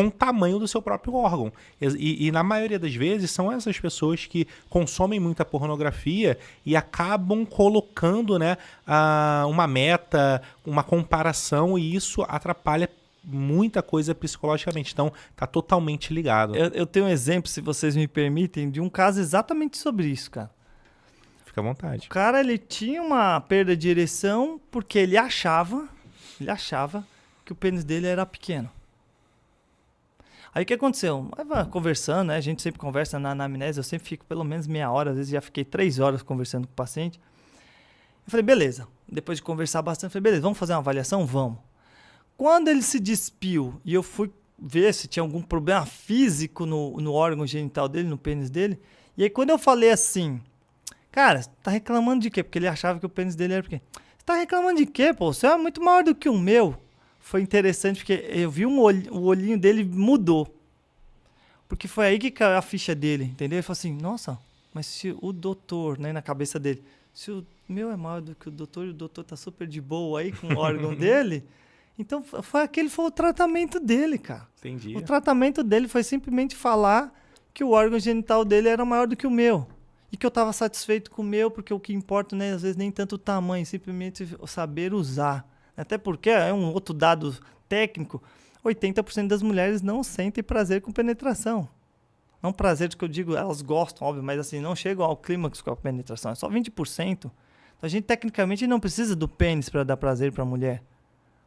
o tamanho do seu próprio órgão. E na maioria das vezes são essas pessoas que consomem muita pornografia e acabam colocando, né, uma meta, uma comparação, e isso atrapalha muita coisa psicologicamente. Então, tá totalmente ligado. Eu tenho um exemplo, se vocês me permitem, de um caso exatamente sobre isso, cara. Fica à vontade. O cara, ele tinha uma perda de ereção porque ele achava que o pênis dele era pequeno. Aí o que aconteceu? Conversando, né? A gente sempre conversa na anamnese, eu sempre fico pelo menos meia hora, às vezes já fiquei 3 horas conversando com o paciente. Eu falei, beleza. Depois de conversar bastante, eu falei, beleza, vamos fazer uma avaliação? Vamos. Quando ele se despiu e eu fui ver se tinha algum problema físico no órgão genital dele, no pênis dele, e aí quando eu falei assim, cara, você tá reclamando de quê? Porque ele achava que o pênis dele era pequeno. Você tá reclamando de quê, pô? O seu é muito maior do que o meu. Foi interessante porque eu vi o olhinho dele mudou. Porque foi aí que caiu a ficha dele, entendeu? Ele falou assim, nossa, mas se o doutor, né, na cabeça dele, se o meu é maior do que o doutor e o doutor tá super de boa aí com o órgão dele, então foi o tratamento dele, cara. Entendi. O tratamento dele foi simplesmente falar que o órgão genital dele era maior do que o meu. E que eu estava satisfeito com o meu, porque o que importa, né, às vezes, nem tanto o tamanho, simplesmente saber usar. Até porque é um outro dado técnico, 80% das mulheres não sentem prazer com penetração. Não prazer que eu digo, elas gostam, óbvio, mas assim, não chegam ao clímax com a penetração, é só 20%. Então a gente tecnicamente não precisa do pênis para dar prazer para a mulher.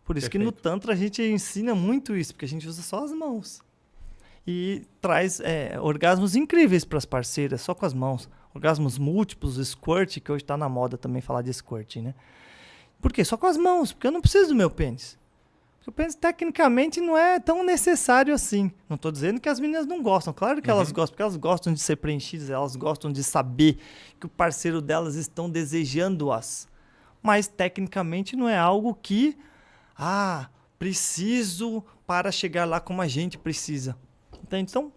Por isso que no Tantra a gente ensina muito isso, porque a gente usa só as mãos. E traz orgasmos incríveis para as parceiras, só com as mãos. orgasmos múltiplos, squirt, que hoje tá na moda também falar de squirt, né? Por quê? Só com as mãos, porque eu não preciso do meu pênis. Porque o pênis tecnicamente não é tão necessário assim. Não tô dizendo que as meninas não gostam, claro que elas gostam, porque elas gostam de ser preenchidas, elas gostam de saber que o parceiro delas estão desejando-as. Mas tecnicamente não é algo que, preciso para chegar lá como a gente precisa. Entende? Então,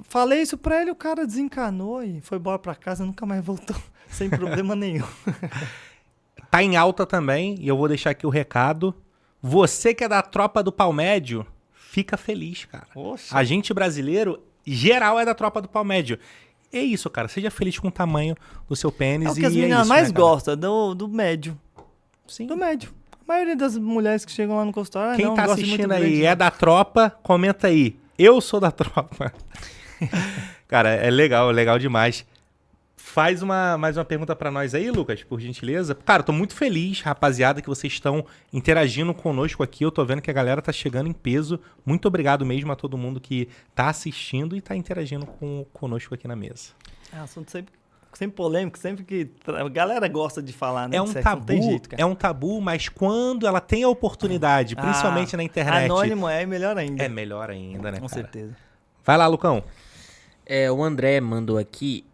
falei isso pra ele, o cara desencanou e foi embora pra casa, nunca mais voltou, sem problema nenhum. Tá em alta também, e eu vou deixar aqui o recado. Você que é da tropa do pau médio, fica feliz, cara. Poxa. A gente brasileiro, geral, é da tropa do pau médio. É isso, cara. Seja feliz com o tamanho do seu pênis. É o que as meninas isso, mais né, cara? gostam, do médio. Sim. Do médio. A maioria das mulheres que chegam lá no consultório, Quem não, tá gosta de muito assistindo aí grande, é não. da tropa, comenta aí. Eu sou da tropa. Cara, é legal demais. Faz mais uma pergunta pra nós aí, Lucas, por gentileza. Cara, tô muito feliz, rapaziada, que vocês estão interagindo conosco aqui. Eu tô vendo que a galera tá chegando em peso. Muito obrigado mesmo a todo mundo que tá assistindo e tá interagindo conosco aqui na mesa. É um assunto sempre polêmico, sempre que a galera gosta de falar, né? É de um sexo, não tem tabu, jeito, cara. é um tabu, mas quando ela tem a oportunidade, principalmente na internet, Anônimo é melhor ainda. é melhor ainda, né, Com cara? certeza. Vai lá, Lucão. O André mandou aqui.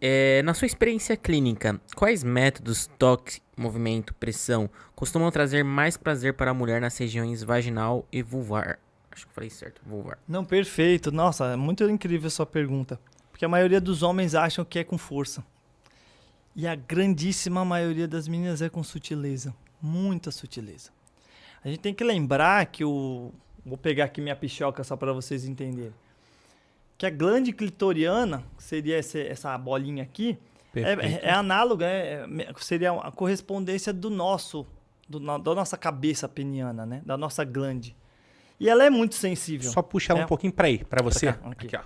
Na sua experiência clínica, quais métodos, toque, movimento, pressão, costumam trazer mais prazer para a mulher nas regiões vaginal e vulvar? Acho que eu falei certo, vulvar. Não, perfeito. Nossa, é muito incrível a sua pergunta. Porque a maioria dos homens acham que é com força. E a grandíssima maioria das meninas é com sutileza. Muita sutileza. A gente tem que lembrar que Vou pegar aqui minha pichoca só para vocês entenderem. Que a glande clitoriana, que seria essa bolinha aqui, é análoga, seria a correspondência da nossa cabeça peniana, né? Da nossa glande. E ela é muito sensível. Só puxa ela um pouquinho pra aí, pra você. Aqui, ó.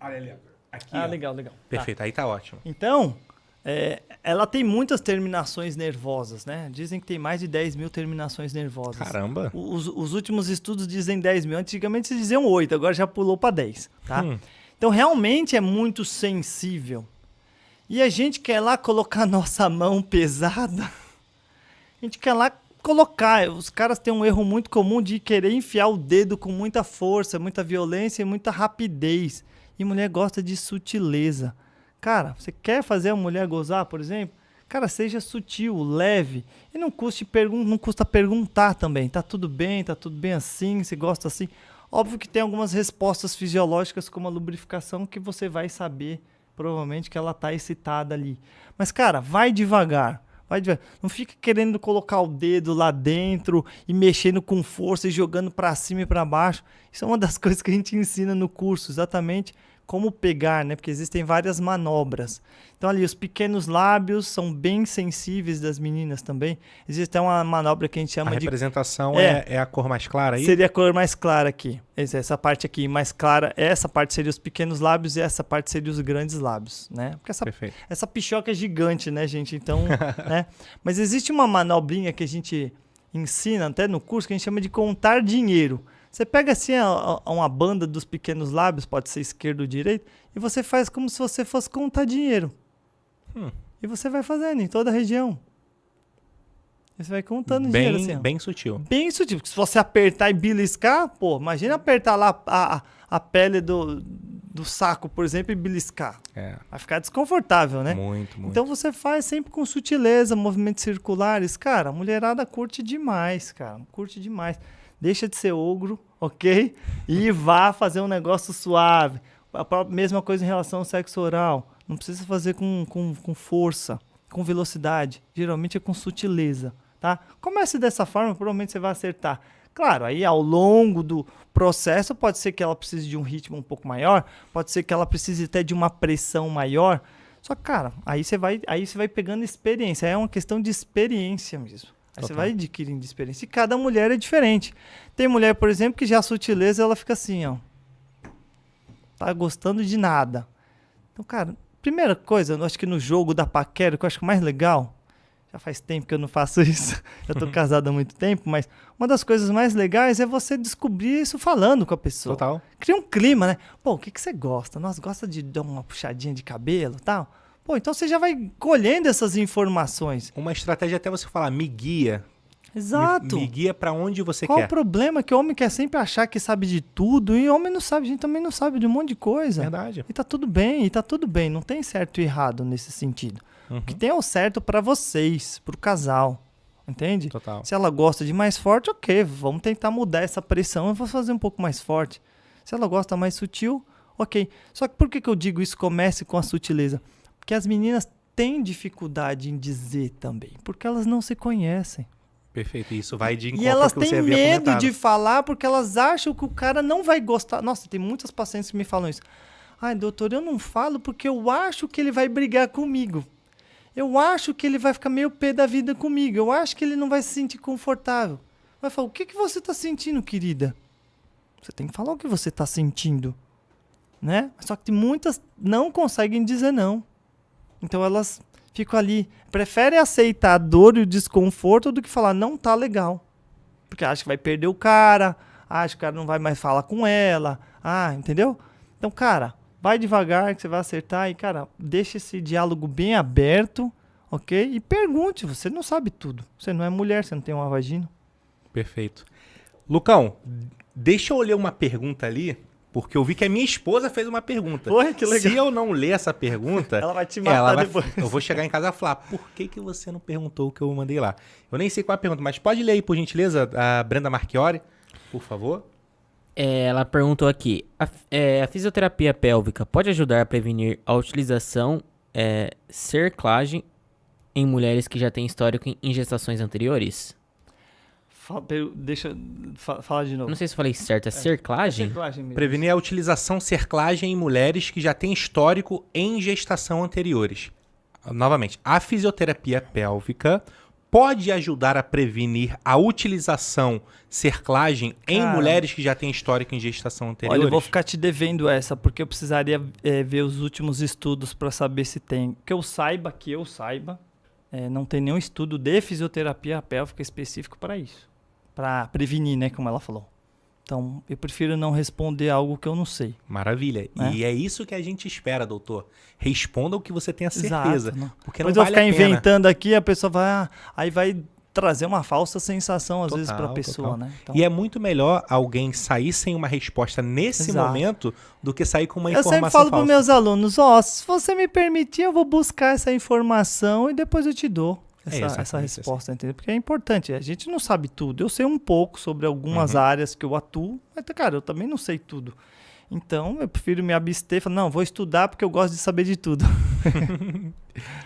Olha ali, ó. Aqui, ó. Legal. Perfeito, aí tá ótimo. Então, ela tem muitas terminações nervosas, né? Dizem que tem mais de 10 mil terminações nervosas. Caramba. Os últimos estudos dizem 10 mil. Antigamente se diziam 8, agora já pulou para 10, tá? Então, realmente é muito sensível. E a gente quer lá colocar a nossa mão pesada. A gente quer lá colocar. Os caras têm um erro muito comum de querer enfiar o dedo com muita força, muita violência e muita rapidez. E mulher gosta de sutileza. Cara, você quer fazer a mulher gozar, por exemplo? Cara, seja sutil, leve. E não custa perguntar também. Tá tudo bem assim, você gosta assim. Óbvio que tem algumas respostas fisiológicas, como a lubrificação, que você vai saber, provavelmente, que ela tá excitada ali. Mas, cara, vai devagar. Não fica querendo colocar o dedo lá dentro e mexendo com força e jogando para cima e para baixo. Isso é uma das coisas que a gente ensina no curso, exatamente como pegar, né? Porque existem várias manobras. Então ali, os pequenos lábios são bem sensíveis das meninas também. Existe uma manobra que a gente chama de... A representação é a cor mais clara aí? Seria a cor mais clara aqui. Essa parte aqui mais clara, essa parte seria os pequenos lábios e essa parte seria os grandes lábios, né? Porque essa pichoca é gigante, né, gente? Então, né? Mas existe uma manobrinha que a gente ensina até no curso que a gente chama de contar dinheiro. Você pega assim uma banda dos pequenos lábios, pode ser esquerdo ou direito, e você faz como se você fosse contar dinheiro. E você vai fazendo em toda a região. E você vai contando dinheiro assim. Bem sutil. Bem sutil, porque se você apertar e beliscar, pô, imagina apertar lá a pele do saco, por exemplo, e beliscar. Vai ficar desconfortável, né? Muito. Então você faz sempre com sutileza, movimentos circulares. Cara, a mulherada curte demais, cara. Curte demais. Deixa de ser ogro, ok? E vá fazer um negócio suave. A mesma coisa em relação ao sexo oral. Não precisa fazer com força, com velocidade. Geralmente é com sutileza, tá? Comece dessa forma, provavelmente você vai acertar. Claro, aí ao longo do processo pode ser que ela precise de um ritmo um pouco maior, pode ser que ela precise até de uma pressão maior. Só que, cara, aí você vai pegando experiência. É uma questão de experiência mesmo. Aí você vai adquirindo experiência. E cada mulher é diferente. Tem mulher, por exemplo, que já a sutileza, ela fica assim, ó. Tá gostando de nada. Então, cara, primeira coisa, eu acho que no jogo da paquera, que eu acho mais legal, Já faz tempo que eu não faço isso. Eu tô casado há muito tempo, mas uma das coisas mais legais é você descobrir isso falando com a pessoa. Total. Cria um clima, né? Pô, o que você gosta? Nós gosta de dar uma puxadinha de cabelo e tal? Pô, então você já vai colhendo essas informações. Uma estratégia até você falar, me guia. Exato. Me guia pra onde você Qual quer. o problema? Que o homem quer sempre achar que sabe de tudo e homem não sabe, a gente também não sabe de um monte de coisa. Verdade. E tá tudo bem, não tem certo e errado nesse sentido. Uhum. O que tem é o certo pra vocês, pro casal, entende? Total. Se ela gosta de mais forte, ok, vamos tentar mudar essa pressão, eu vou fazer um pouco mais forte. Se ela gosta mais sutil, ok. Só que por que eu digo isso, comece com a sutileza? Porque as meninas têm dificuldade em dizer também, porque elas não se conhecem. Perfeito. Isso vai de encontro E elas ao que você têm havia medo comentado. de falar porque elas acham que o cara não vai gostar. Nossa, tem muitas pacientes que me falam isso. Ai, doutor, eu não falo porque eu acho que ele vai brigar comigo. Eu acho que ele vai ficar meio pé da vida comigo. Eu acho que ele não vai se sentir confortável. Vai falar, o que você está sentindo, querida? Você tem que falar o que você está sentindo. Né? Só que muitas não conseguem dizer não. Então elas ficam ali, preferem aceitar a dor e o desconforto do que falar, não tá legal. Porque acha que vai perder o cara, acha que o cara não vai mais falar com ela. Entendeu? Então, cara, vai devagar que você vai acertar e, cara, deixa esse diálogo bem aberto, ok? E pergunte, você não sabe tudo. Você não é mulher, você não tem uma vagina. Perfeito. Lucão, deixa eu ler uma pergunta ali, porque eu vi que a minha esposa fez uma pergunta. Foi, que legal. Se eu não ler essa pergunta, Ela vai te matar depois. eu vou chegar em casa e falar, por que você não perguntou o que eu mandei lá? Eu nem sei qual é a pergunta, mas pode ler aí, por gentileza, a Brenda Marchiori, por favor. Ela perguntou aqui, a fisioterapia pélvica pode ajudar a prevenir a utilização, cerclagem em mulheres que já têm histórico em gestações anteriores? Deixa eu falar de novo. Não sei se eu falei certo, é cerclagem? Cerclagem mesmo. Prevenir a utilização cerclagem em mulheres que já têm histórico em gestação anteriores. Novamente, a fisioterapia pélvica pode ajudar a prevenir a utilização cerclagem em Cara, mulheres que já têm histórico em gestação anteriores? Olha, eu vou ficar te devendo essa, porque eu precisaria ver os últimos estudos para saber se tem. Que eu saiba, não tem nenhum estudo de fisioterapia pélvica específico para isso. Para prevenir, né, como ela falou. Então, eu prefiro não responder algo que eu não sei. Maravilha. Né? E é isso que a gente espera, doutor. Responda o que você tenha certeza. Exato, não. Porque Depois não eu vou vale ficar a pena. inventando aqui, a pessoa vai... aí vai trazer uma falsa sensação, às Total, vezes, para a pessoa, total. né? Então, E é muito melhor alguém sair sem uma resposta nesse Exato. momento do que sair com uma eu informação sempre falo para falsa. meus alunos, se você me permitir, eu vou buscar essa informação e depois eu te dou essa exatamente resposta, entendeu? Porque é importante, a gente não sabe tudo. Eu sei um pouco sobre algumas áreas que eu atuo, mas, cara, eu também não sei tudo. Então, eu prefiro me abster e falar, não, vou estudar porque eu gosto de saber de tudo.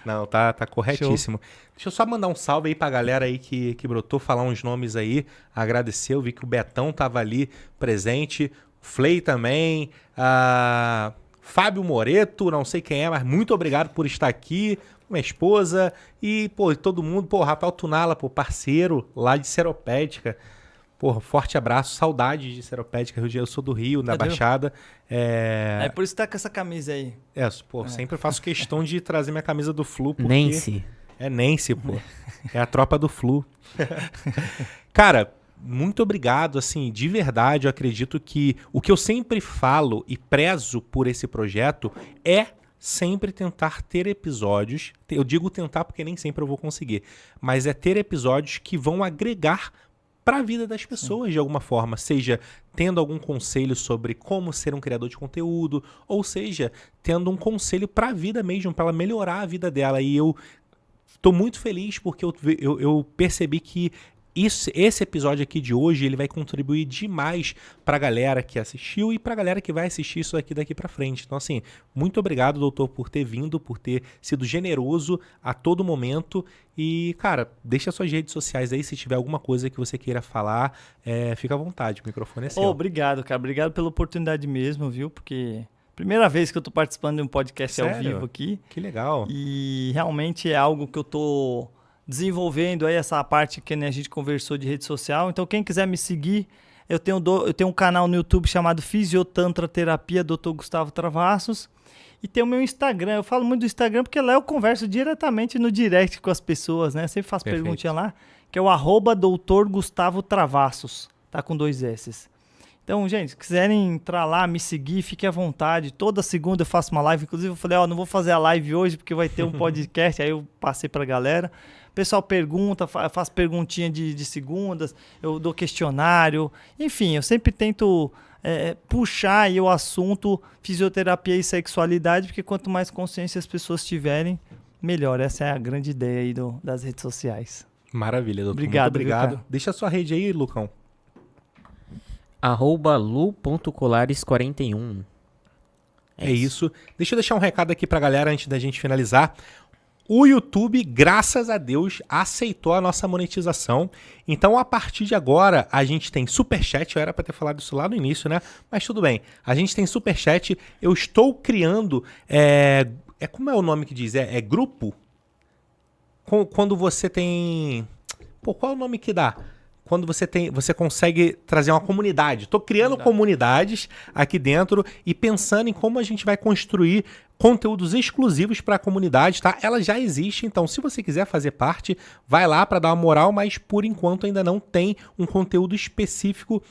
Não, tá corretíssimo. Deixa eu só mandar um salve aí pra galera aí que brotou, falar uns nomes aí, agradecer. Eu vi que o Betão tava ali presente, o Flay também, Fábio Moreto, não sei quem é, mas muito obrigado por estar aqui, minha esposa e, todo mundo, Rafael Tunala, parceiro lá de Seropédica. Forte abraço, saudade de Seropédica, eu sou do Rio, da Baixada. É por isso que tá com essa camisa aí. Sempre faço questão de trazer minha camisa do Flu, porque... Nancy. É Nancy, É a tropa do Flu. Cara, muito obrigado, assim, de verdade, eu acredito que o que eu sempre falo e prezo por esse projeto é sempre tentar ter episódios, eu digo tentar porque nem sempre eu vou conseguir, mas é ter episódios que vão agregar para a vida das pessoas de alguma forma, seja tendo algum conselho sobre como ser um criador de conteúdo, ou seja, tendo um conselho para a vida mesmo, para ela melhorar a vida dela. E eu tô muito feliz porque eu percebi que esse episódio aqui de hoje ele vai contribuir demais pra galera que assistiu e pra galera que vai assistir isso aqui daqui pra frente. Então, assim, muito obrigado, doutor, por ter vindo, por ter sido generoso a todo momento. E, cara, deixa suas redes sociais aí, se tiver alguma coisa que você queira falar, fica à vontade, o microfone é seu. Obrigado, cara. Obrigado pela oportunidade mesmo, viu? Porque primeira vez que eu tô participando de um podcast ao vivo aqui. Que legal. E realmente é algo que eu tô desenvolvendo aí, essa parte que a gente conversou de rede social. Então, quem quiser me seguir, eu tenho um canal no YouTube chamado Fisiotantra Terapia Dr. Gustavo Travassos. E tem o meu Instagram. Eu falo muito do Instagram porque lá eu converso diretamente no direct com as pessoas, né? Sempre faço Perfeito. perguntinha lá, que é o @Dr. Gustavo Travassos. Tá com 2 S's. Então, gente, se quiserem entrar lá, me seguir, fiquem à vontade. Toda segunda eu faço uma live. Inclusive, eu falei, não vou fazer a live hoje porque vai ter um podcast. Aí eu passei pra galera. O pessoal pergunta, eu faço perguntinha de segundas, eu dou questionário. Enfim, eu sempre tento puxar aí o assunto fisioterapia e sexualidade, porque quanto mais consciência as pessoas tiverem, melhor. Essa é a grande ideia aí das redes sociais. Maravilha, doutor. Obrigado, Muito obrigado. viu, Cadu? Deixa a sua rede aí, Lucão. @lu.colares41. É isso. Deixa eu deixar um recado aqui pra galera antes da gente finalizar. O YouTube, graças a Deus, aceitou a nossa monetização. Então, a partir de agora, a gente tem Superchat. Eu era para ter falado isso lá no início, né? Mas tudo bem. A gente tem Superchat. Eu estou criando... como é o nome que diz? É grupo? Quando você tem... Pô, qual é o nome que dá? Quando você consegue trazer uma comunidade. Estou criando comunidades aqui dentro e pensando em como a gente vai construir conteúdos exclusivos para a comunidade, tá? Ela já existe, então se você quiser fazer parte, vai lá para dar uma moral, mas por enquanto ainda não tem um conteúdo específico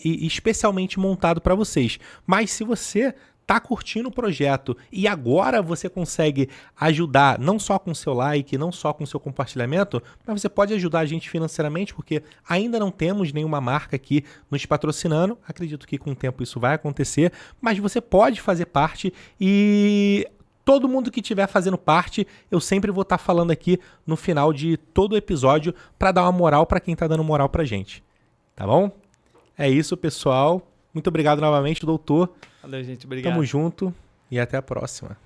e especialmente montado para vocês. Mas se você tá curtindo o projeto e agora você consegue ajudar não só com seu like, não só com seu compartilhamento, mas você pode ajudar a gente financeiramente, porque ainda não temos nenhuma marca aqui nos patrocinando. Acredito que com o tempo isso vai acontecer, mas você pode fazer parte e todo mundo que estiver fazendo parte, eu sempre vou estar falando aqui no final de todo o episódio para dar uma moral para quem tá dando moral pra gente. Tá bom? É isso, pessoal. Muito obrigado novamente, doutor. Valeu, gente. Obrigado. Tamo junto e até a próxima.